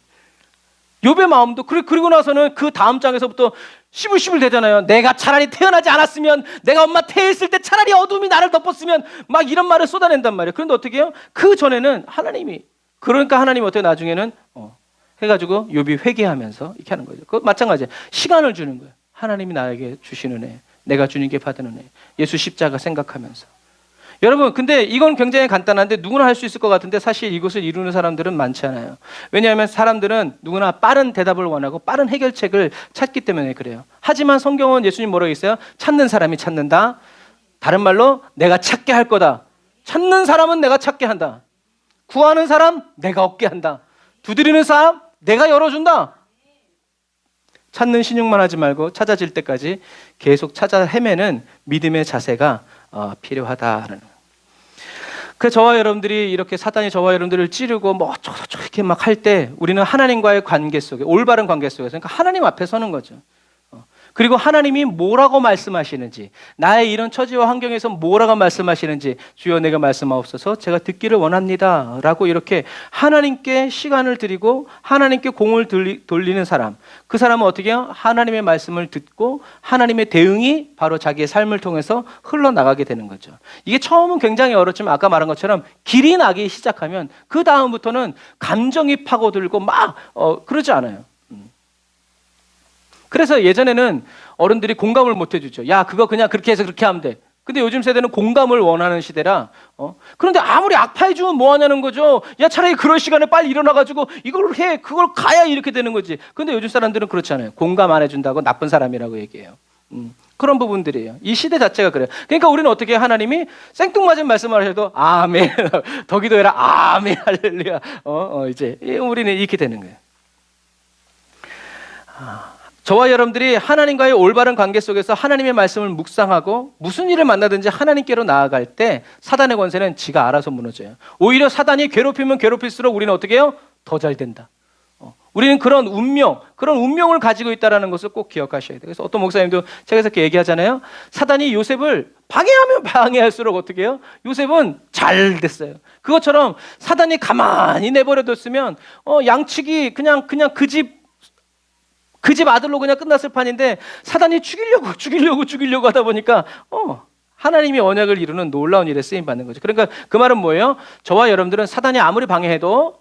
욥의 마음도 그리고 나서는 그 다음 장에서부터 시불시불 되잖아요. 내가 차라리 태어나지 않았으면, 내가 엄마 태했을 때 차라리 어둠이 나를 덮었으면 막 이런 말을 쏟아낸단 말이에요. 그런데 어떻게 해요? 그 전에는 하나님이 어떻게 나중에는 해가지고 욥이 회개하면서 이렇게 하는 거죠. 그 마찬가지예요. 시간을 주는 거예요. 하나님이 나에게 주시는 애, 내가 주님께 받은 은혜, 예수 십자가 생각하면서. 여러분, 근데 이건 굉장히 간단한데 누구나 할 수 있을 것 같은데 사실 이것을 이루는 사람들은 많지 않아요. 왜냐하면 사람들은 누구나 빠른 대답을 원하고 빠른 해결책을 찾기 때문에 그래요. 하지만 성경은 예수님 뭐라고 했어요? 찾는 사람이 찾는다. 다른 말로 내가 찾게 할 거다. 찾는 사람은 내가 찾게 한다. 구하는 사람 내가 얻게 한다. 두드리는 사람 내가 열어준다. 찾는 신용만 하지 말고 찾아질 때까지 계속 찾아 헤매는 믿음의 자세가 필요하다라는. 그 저와 여러분들이 이렇게 사단이 저와 여러분들을 찌르고 뭐 어쩌고저쩌고 이렇게 막 할 때 우리는 하나님과의 관계 속에, 올바른 관계 속에서, 그러니까 하나님 앞에 서는 거죠. 그리고 하나님이 뭐라고 말씀하시는지, 나의 이런 처지와 환경에서 뭐라고 말씀하시는지 주여 내가 말씀하옵소서, 제가 듣기를 원합니다 라고 이렇게 하나님께 시간을 드리고 하나님께 공을 돌리는 사람, 그 사람은 어떻게 해요? 하나님의 말씀을 듣고 하나님의 대응이 바로 자기의 삶을 통해서 흘러나가게 되는 거죠. 이게 처음은 굉장히 어렵지만 아까 말한 것처럼 길이 나기 시작하면 그 다음부터는 감정이 파고들고 막 그러지 않아요. 그래서 예전에는 어른들이 공감을 못 해주죠. 야, 그거 그냥 그렇게 해서 그렇게 하면 돼. 근데 요즘 세대는 공감을 원하는 시대라. 그런데 아무리 악파해주면 뭐 하냐는 거죠. 야, 차라리 그럴 시간에 빨리 일어나가지고 이걸 해. 그걸 가야 이렇게 되는 거지. 근데 요즘 사람들은 그렇지 않아요. 공감 안 해준다고 나쁜 사람이라고 얘기해요. 그런 부분들이에요. 이 시대 자체가 그래요. 그러니까 우리는 어떻게 하나님이 생뚱맞은 말씀을 하셔도 아멘, 더 기도해라, 아멘, 할렐루야. 이제 우리는 이렇게 되는 거예요. 저와 여러분들이 하나님과의 올바른 관계 속에서 하나님의 말씀을 묵상하고 무슨 일을 만나든지 하나님께로 나아갈 때 사단의 권세는 지가 알아서 무너져요. 오히려 사단이 괴롭히면 괴롭힐수록 우리는 어떻게 해요? 더 잘 된다. 우리는 그런 운명을 가지고 있다는 것을 꼭 기억하셔야 돼요. 그래서 어떤 목사님도 책에서 이렇게 얘기하잖아요. 사단이 요셉을 방해하면 방해할수록 어떻게 해요? 요셉은 잘 됐어요. 그것처럼 사단이 가만히 내버려뒀으면 양측이 그냥 그 집 아들로 그냥 끝났을 판인데 사단이 죽이려고 하다 보니까 하나님이 언약을 이루는 놀라운 일에 쓰임 받는 거죠. 그러니까 그 말은 뭐예요? 저와 여러분들은 사단이 아무리 방해해도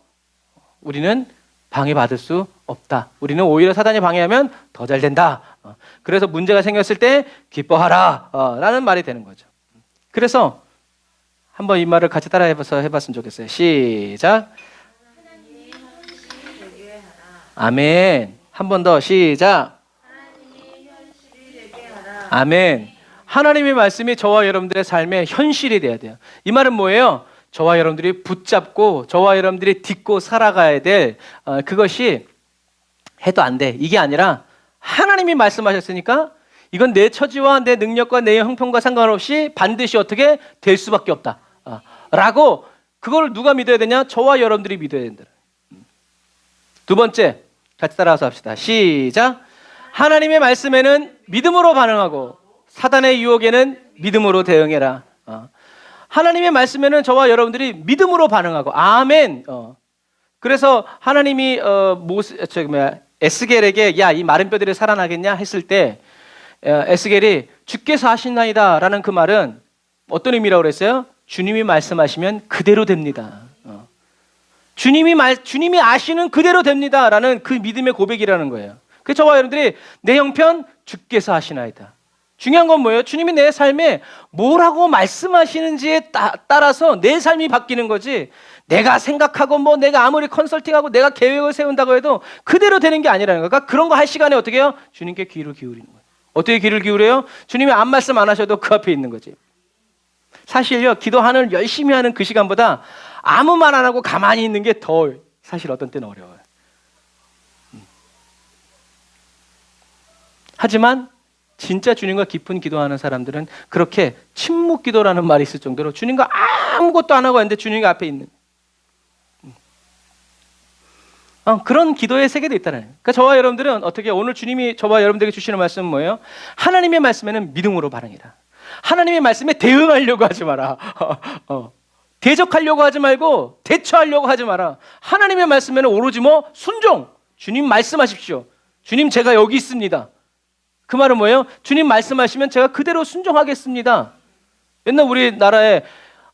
우리는 방해받을 수 없다. 우리는 오히려 사단이 방해하면 더 잘 된다. 그래서 문제가 생겼을 때 기뻐하라 라는 말이 되는 거죠. 그래서 한번 이 말을 같이 따라 해봤으면 좋겠어요. 시작. 아멘. 한 번 더 시작. 아멘. 하나님의 말씀이 저와 여러분들의 삶의 현실이 돼야 돼요. 이 말은 뭐예요? 저와 여러분들이 붙잡고 저와 여러분들이 딛고 살아가야 될 그것이 해도 안 돼. 이게 아니라 하나님이 말씀하셨으니까 이건 내 처지와 내 능력과 내 형편과 상관없이 반드시 어떻게 될 수밖에 없다. 라고 그걸 누가 믿어야 되냐? 저와 여러분들이 믿어야 된다. 두 번째. 같이 따라서 합시다. 시작. 하나님의 말씀에는 믿음으로 반응하고 사단의 유혹에는 믿음으로 대응해라. 하나님의 말씀에는 저와 여러분들이 믿음으로 반응하고 아멘. 그래서 하나님이 에스겔에게 야, 이 마른 뼈들이 살아나겠냐 했을 때 에스겔이 주께서 하시나이다 라는 그 말은 어떤 의미라고 그랬어요? 주님이 말씀하시면 그대로 됩니다. 주님이 아시는 그대로 됩니다라는 그 믿음의 고백이라는 거예요. 그래서 저와 여러분들이 내 형편 주께서 하시나이다. 중요한 건 뭐예요? 주님이 내 삶에 뭐라고 말씀하시는지에 따라서 내 삶이 바뀌는 거지. 내가 생각하고 내가 아무리 컨설팅하고 내가 계획을 세운다고 해도 그대로 되는 게 아니라는 거예요. 그러니까 그런 거 할 시간에 어떻게 해요? 주님께 귀를 기울이는 거예요. 어떻게 귀를 기울여요? 주님이 아무 말씀 안 하셔도 그 앞에 있는 거지. 사실요, 기도하는 열심히 하는 그 시간보다 아무 말 안 하고 가만히 있는 게 더 사실 어떤 때는 어려워요. 하지만 진짜 주님과 깊은 기도하는 사람들은 그렇게 침묵 기도라는 말이 있을 정도로 주님과 아무것도 안 하고 있는데 주님 앞에 있는 그런 기도의 세계도 있다는 거예요. 그러니까 저와 여러분들은 어떻게 오늘 주님이 저와 여러분들에게 주시는 말씀은 뭐예요? 하나님의 말씀에는 믿음으로 반응이라. 하나님의 말씀에 대응하려고 하지 마라. 대적하려고 하지 말고 대처하려고 하지 마라. 하나님의 말씀에는 오로지 순종. 주님 말씀하십시오. 주님 제가 여기 있습니다. 그 말은 뭐예요? 주님 말씀하시면 제가 그대로 순종하겠습니다. 옛날 우리나라에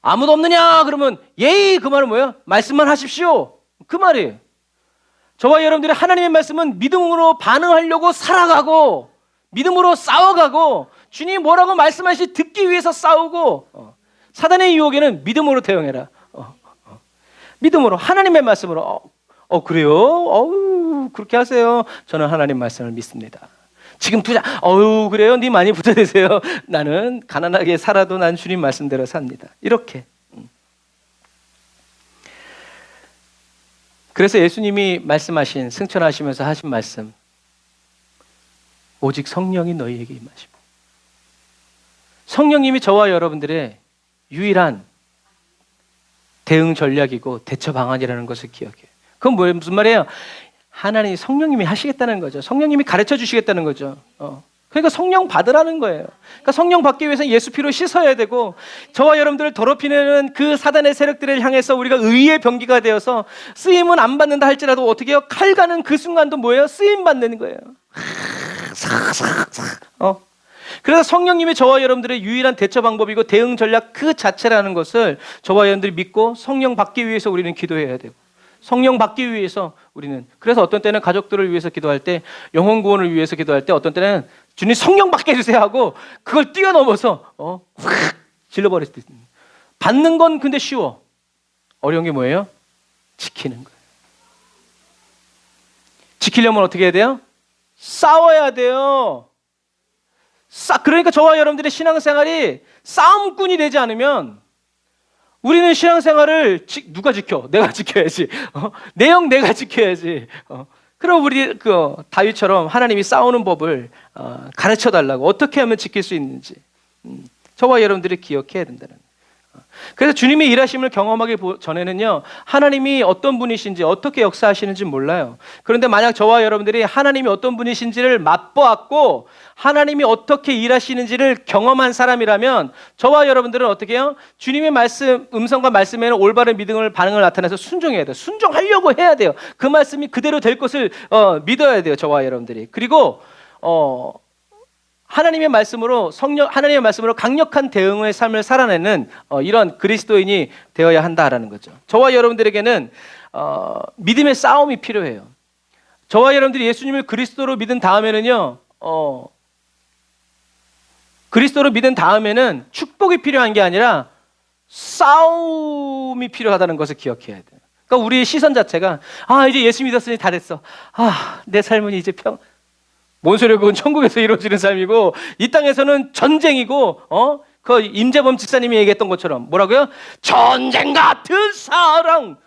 아무도 없느냐 그러면 예의 그 말은 뭐예요? 말씀만 하십시오. 그 말이에요. 저와 여러분들이 하나님의 말씀은 믿음으로 반응하려고 살아가고 믿음으로 싸워가고 주님이 뭐라고 말씀하시 듣기 위해서 싸우고 사단의 유혹에는 믿음으로 대응해라. 믿음으로 하나님의 말씀으로 그래요? 그렇게 하세요. 저는 하나님 말씀을 믿습니다. 지금 부자 그래요? 네 많이 부자 되세요. 나는 가난하게 살아도 난 주님 말씀대로 삽니다. 이렇게. 그래서 예수님이 말씀하신 승천하시면서 하신 말씀 오직 성령이 너희에게 임하시고 성령님이 저와 여러분들의 유일한 대응 전략이고 대처 방안이라는 것을 기억해요. 그건 무슨 말이에요? 하나님 성령님이 하시겠다는 거죠. 성령님이 가르쳐 주시겠다는 거죠. 그러니까 성령 받으라는 거예요. 그러니까 성령 받기 위해서 예수 피로 씻어야 되고, 저와 여러분들을 더럽히는 그 사단의 세력들을 향해서 우리가 의의 병기가 되어서 쓰임은 안 받는다 할지라도 어떻게 해요? 칼 가는 그 순간도 뭐예요? 쓰임 받는 거예요. 그래서 성령님이 저와 여러분들의 유일한 대처 방법이고 대응 전략 그 자체라는 것을 저와 여러분들이 믿고 성령 받기 위해서 우리는 기도해야 되고, 성령 받기 위해서 우리는, 그래서 어떤 때는 가족들을 위해서 기도할 때, 영혼 구원을 위해서 기도할 때, 어떤 때는 주님 성령 받게 해주세요 하고 그걸 뛰어넘어서 확 질러버릴 수도 있습니다. 받는 건 근데 쉬워. 어려운 게 뭐예요? 지키는 거예요. 지키려면 어떻게 해야 돼요? 싸워야 돼요. 그러니까 저와 여러분들의 신앙생활이 싸움꾼이 되지 않으면 우리는 신앙생활을 누가 지켜? 내가 지켜야지. 내 영 내가 지켜야지. 그럼 우리 다윗처럼 하나님이 싸우는 법을 가르쳐 달라고, 어떻게 하면 지킬 수 있는지 저와 여러분들이 기억해야 된다는 거예요. 그래서 주님의 일하심을 경험하기 전에는요, 하나님이 어떤 분이신지 어떻게 역사하시는지 몰라요. 그런데 만약 저와 여러분들이 하나님이 어떤 분이신지를 맛보았고 하나님이 어떻게 일하시는지를 경험한 사람이라면 저와 여러분들은 어떻게 해요? 주님의 말씀, 음성과 말씀에는 올바른 믿음을 반응을 나타내서 순종해야 돼요. 순종하려고 해야 돼요. 그 말씀이 그대로 될 것을 믿어야 돼요, 저와 여러분들이. 그리고 하나님의 말씀으로 강력한 대응의 삶을 살아내는 이런 그리스도인이 되어야 한다라는 거죠. 저와 여러분들에게는 믿음의 싸움이 필요해요. 저와 여러분들이 예수님을 그리스도로 믿은 다음에는요, 그리스도로 믿은 다음에는 축복이 필요한 게 아니라 싸움이 필요하다는 것을 기억해야 돼요. 그러니까 우리의 시선 자체가 이제 예수 믿었으니 다 됐어. 내 삶은 이제 뭔 소리야? 그건 천국에서 이루어지는 삶이고 이 땅에서는 전쟁이고, 그 임재범 집사님이 얘기했던 것처럼 뭐라고요? 전쟁 같은 사랑.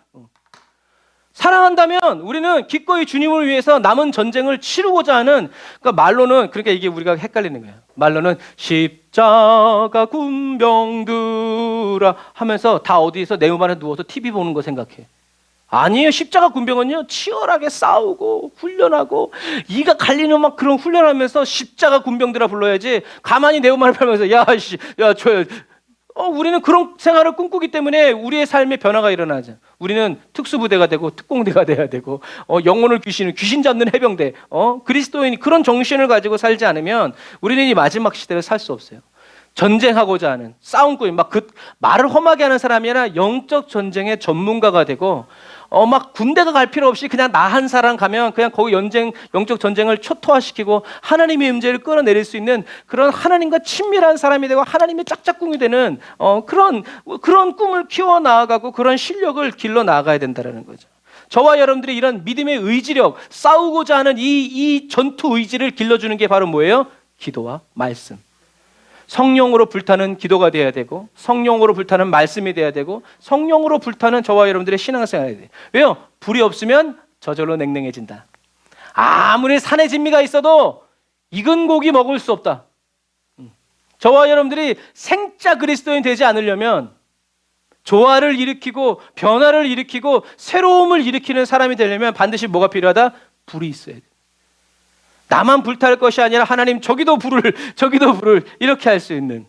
사랑한다면 우리는 기꺼이 주님을 위해서 남은 전쟁을 치르고자 하는, 그러니까 말로는, 그러니까 이게 우리가 헷갈리는 거예요. 말로는 십자가 군병들아 하면서 다 어디서 내 음 안에 누워서 TV 보는 거 생각해. 아니에요. 십자가 군병은요, 치열하게 싸우고 훈련하고 이가 갈리는 막 그런 훈련하면서 십자가 군병들아 불러야지, 가만히 내 음악을 팔면서 우리는 그런 생활을 꿈꾸기 때문에 우리의 삶의 변화가 일어나죠. 우리는 특수부대가 되고 특공대가 돼야 되고, 영혼을 귀신 잡는 해병대, 그리스도인이 그런 정신을 가지고 살지 않으면 우리는 이 마지막 시대를 살 수 없어요. 전쟁하고자 하는 싸움꾼, 말을 험하게 하는 사람이 아니라 영적 전쟁의 전문가가 되고, 막 군대가 갈 필요 없이 그냥 나 한 사람 가면 그냥 거기 영적 전쟁을 초토화시키고 하나님의 임재를 끌어내릴 수 있는 그런 하나님과 친밀한 사람이 되고 하나님의 짝짝꿍이 되는 그런 꿈을 키워 나아가고 그런 실력을 길러 나아가야 된다는 거죠. 저와 여러분들이 이런 믿음의 의지력, 싸우고자 하는 이 전투 의지를 길러주는 게 바로 뭐예요? 기도와 말씀. 성령으로 불타는 기도가 돼야 되고, 성령으로 불타는 말씀이 돼야 되고, 성령으로 불타는 저와 여러분들의 신앙생활이 돼요. 왜요? 불이 없으면 저절로 냉랭해진다. 아무리 산에 진미가 있어도 익은 고기 먹을 수 없다. 저와 여러분들이 생짜 그리스도인 되지 않으려면, 조화를 일으키고 변화를 일으키고 새로움을 일으키는 사람이 되려면 반드시 뭐가 필요하다? 불이 있어야 돼. 나만 불탈 것이 아니라 하나님 저기도 불을 이렇게 할 수 있는.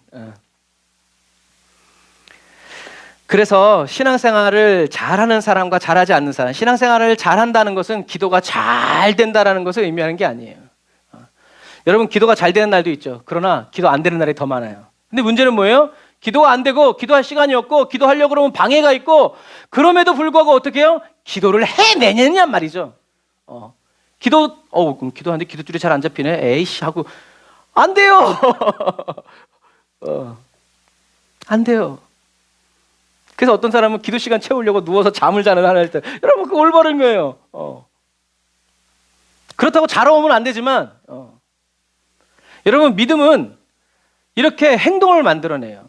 그래서 신앙생활을 잘하는 사람과 잘하지 않는 사람, 신앙생활을 잘한다는 것은 기도가 잘 된다는 것을 의미하는 게 아니에요. 여러분, 기도가 잘 되는 날도 있죠. 그러나 기도 안 되는 날이 더 많아요. 근데 문제는 뭐예요? 기도가 안 되고 기도할 시간이 없고 기도하려고 그러면 방해가 있고, 그럼에도 불구하고 어떻게 해요? 기도를 해내느냐 말이죠. 그럼 기도하는데 기도줄이 잘 안 잡히네. 에이씨 하고 안 돼요. 안 돼요. 그래서 어떤 사람은 기도 시간 채우려고 누워서 잠을 자는 하나님 때, 여러분 그거 올바른 거예요. 그렇다고 자러 오면 안 되지만, 여러분 믿음은 이렇게 행동을 만들어내요.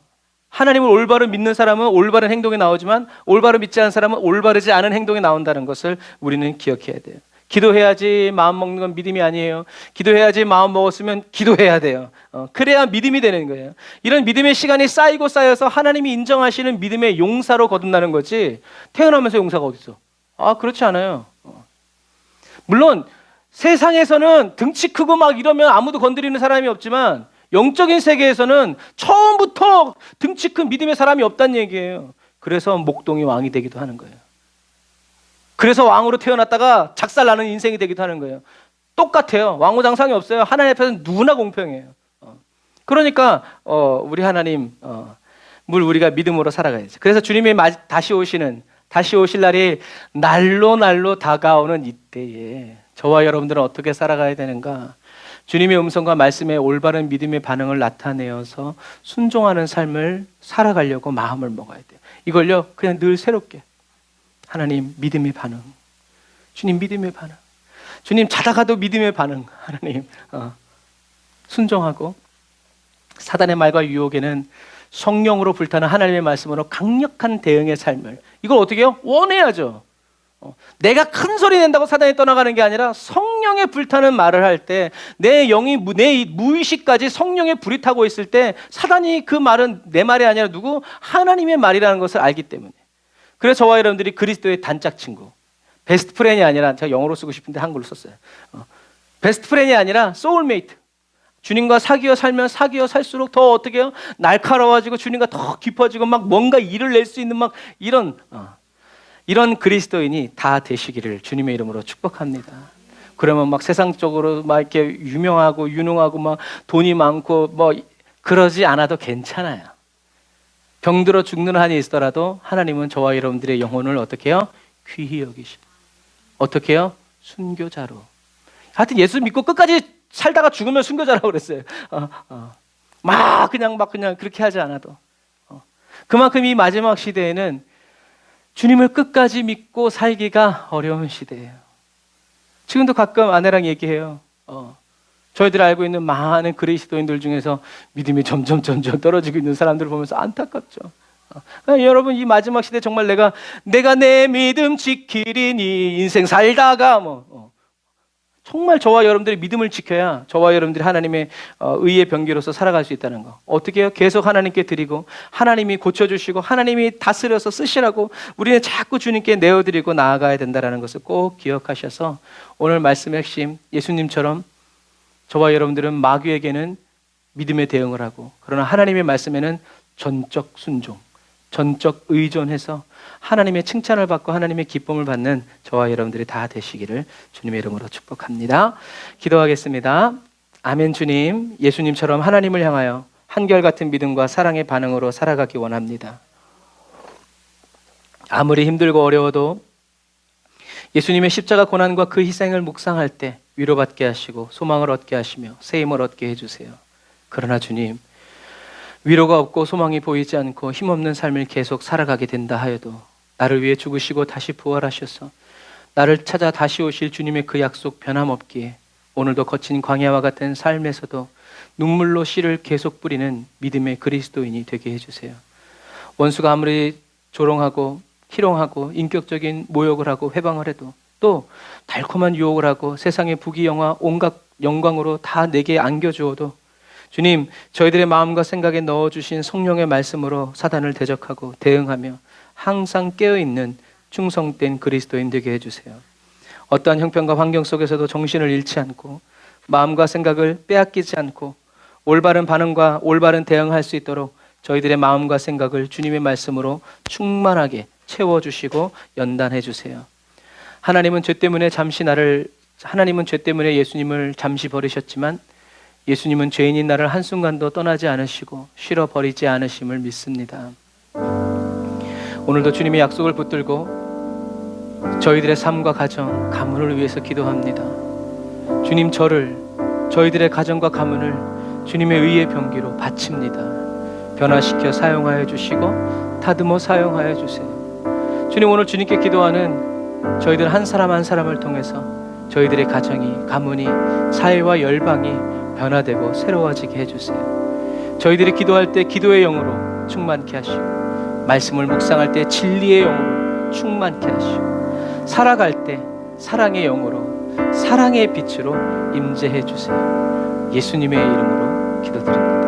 하나님을 올바로 믿는 사람은 올바른 행동이 나오지만 올바로 믿지 않은 사람은 올바르지 않은 행동이 나온다는 것을 우리는 기억해야 돼요. 기도해야지 마음 먹는 건 믿음이 아니에요. 기도해야지 마음 먹었으면 기도해야 돼요. 그래야 믿음이 되는 거예요. 이런 믿음의 시간이 쌓이고 쌓여서 하나님이 인정하시는 믿음의 용사로 거듭나는 거지, 태어나면서 용사가 어디 있어? 그렇지 않아요. 물론 세상에서는 등치 크고 막 이러면 아무도 건드리는 사람이 없지만 영적인 세계에서는 처음부터 등치 큰 믿음의 사람이 없다는 얘기예요. 그래서 목동이 왕이 되기도 하는 거예요. 그래서 왕으로 태어났다가 작살나는 인생이 되기도 하는 거예요. 똑같아요. 왕후장상이 없어요. 하나님 앞에서는 누구나 공평해요. 그러니까 우리 하나님 우리가 믿음으로 살아가야죠. 그래서 주님이 다시 오실 날이 날로 다가오는 이때에 저와 여러분들은 어떻게 살아가야 되는가? 주님의 음성과 말씀에 올바른 믿음의 반응을 나타내어서 순종하는 삶을 살아가려고 마음을 먹어야 돼요. 이걸요 그냥 늘 새롭게 하나님 믿음의 반응, 주님 믿음의 반응, 주님 자다가도 믿음의 반응, 하나님 순종하고 사단의 말과 유혹에는 성령으로 불타는 하나님의 말씀으로 강력한 대응의 삶을, 이걸 어떻게 해요? 원해야죠. 내가 큰 소리 낸다고 사단이 떠나가는 게 아니라 성령의 불타는 말을 할 때 내 영이 내 무의식까지 성령의 불이 타고 있을 때 사단이 그 말은 내 말이 아니라 누구? 하나님의 말이라는 것을 알기 때문에. 그래서 저와 여러분들이 그리스도의 단짝 친구, 베스트 프렌이 아니라, 제가 영어로 쓰고 싶은데 한글로 썼어요. 베스트 프렌이 아니라 소울메이트. 주님과 사귀어 살면 사귀어 살수록 더 어떻게 해요? 날카로워지고 주님과 더 깊어지고 막 뭔가 일을 낼 수 있는 막 이런 그리스도인이 다 되시기를 주님의 이름으로 축복합니다. 그러면 막 세상적으로 막 이렇게 유명하고 유능하고 막 돈이 많고 뭐 그러지 않아도 괜찮아요. 병들어 죽는 한이 있더라도 하나님은 저와 여러분들의 영혼을 어떻게 해요? 귀히 여기시고 어떻게 해요? 순교자로. 하여튼 예수 믿고 끝까지 살다가 죽으면 순교자라고 그랬어요. 막 그냥 그렇게 하지 않아도. 그만큼 이 마지막 시대에는 주님을 끝까지 믿고 살기가 어려운 시대예요. 지금도 가끔 아내랑 얘기해요. 저희들이 알고 있는 많은 그리스도인들 중에서 믿음이 점점 떨어지고 있는 사람들을 보면서 안타깝죠. 여러분, 이 마지막 시대 정말 내가 내 믿음 지키리니 인생 살다가 정말 저와 여러분들이 믿음을 지켜야 저와 여러분들이 하나님의 의의 병기로서 살아갈 수 있다는 거. 어떻게 해요? 계속 하나님께 드리고 하나님이 고쳐주시고 하나님이 다스려서 쓰시라고 우리는 자꾸 주님께 내어드리고 나아가야 된다는 것을 꼭 기억하셔서 오늘 말씀의 핵심, 예수님처럼 저와 여러분들은 마귀에게는 믿음의 대응을 하고, 그러나 하나님의 말씀에는 전적 순종, 전적 의존해서 하나님의 칭찬을 받고 하나님의 기쁨을 받는 저와 여러분들이 다 되시기를 주님의 이름으로 축복합니다. 기도하겠습니다. 아멘. 주님, 예수님처럼 하나님을 향하여 한결같은 믿음과 사랑의 반응으로 살아가기 원합니다. 아무리 힘들고 어려워도 예수님의 십자가 고난과 그 희생을 묵상할 때 위로받게 하시고 소망을 얻게 하시며 새 힘을 얻게 해주세요. 그러나 주님, 위로가 없고 소망이 보이지 않고 힘없는 삶을 계속 살아가게 된다 하여도 나를 위해 죽으시고 다시 부활하셔서 나를 찾아 다시 오실 주님의 그 약속 변함없기에 오늘도 거친 광야와 같은 삶에서도 눈물로 씨를 계속 뿌리는 믿음의 그리스도인이 되게 해주세요. 원수가 아무리 조롱하고 희롱하고 인격적인 모욕을 하고 회방을 해도, 또 달콤한 유혹을 하고 세상의 부귀영화 온갖 영광으로 다 내게 안겨주어도 주님, 저희들의 마음과 생각에 넣어주신 성령의 말씀으로 사단을 대적하고 대응하며 항상 깨어있는 충성된 그리스도인 되게 해주세요. 어떠한 형편과 환경 속에서도 정신을 잃지 않고 마음과 생각을 빼앗기지 않고 올바른 반응과 올바른 대응할 수 있도록 저희들의 마음과 생각을 주님의 말씀으로 충만하게 채워주시고 연단해 주세요. 하나님은 죄 때문에 예수님을 잠시 버리셨지만 예수님은 죄인인 나를 한순간도 떠나지 않으시고 싫어버리지 않으심을 믿습니다. 오늘도 주님의 약속을 붙들고 저희들의 삶과 가정, 가문을 위해서 기도합니다. 주님, 저희들의 가정과 가문을 주님의 의의 병기로 바칩니다. 변화시켜 사용하여 주시고 다듬어 사용하여 주세요. 주님, 오늘 주님께 기도하는 저희들 한 사람 한 사람을 통해서 저희들의 가정이, 가문이, 사회와 열방이 변화되고 새로워지게 해주세요. 저희들이 기도할 때 기도의 영으로 충만케 하시고, 말씀을 묵상할 때 진리의 영으로 충만케 하시고, 살아갈 때 사랑의 영으로, 사랑의 빛으로 임재해 주세요. 예수님의 이름으로 기도드립니다.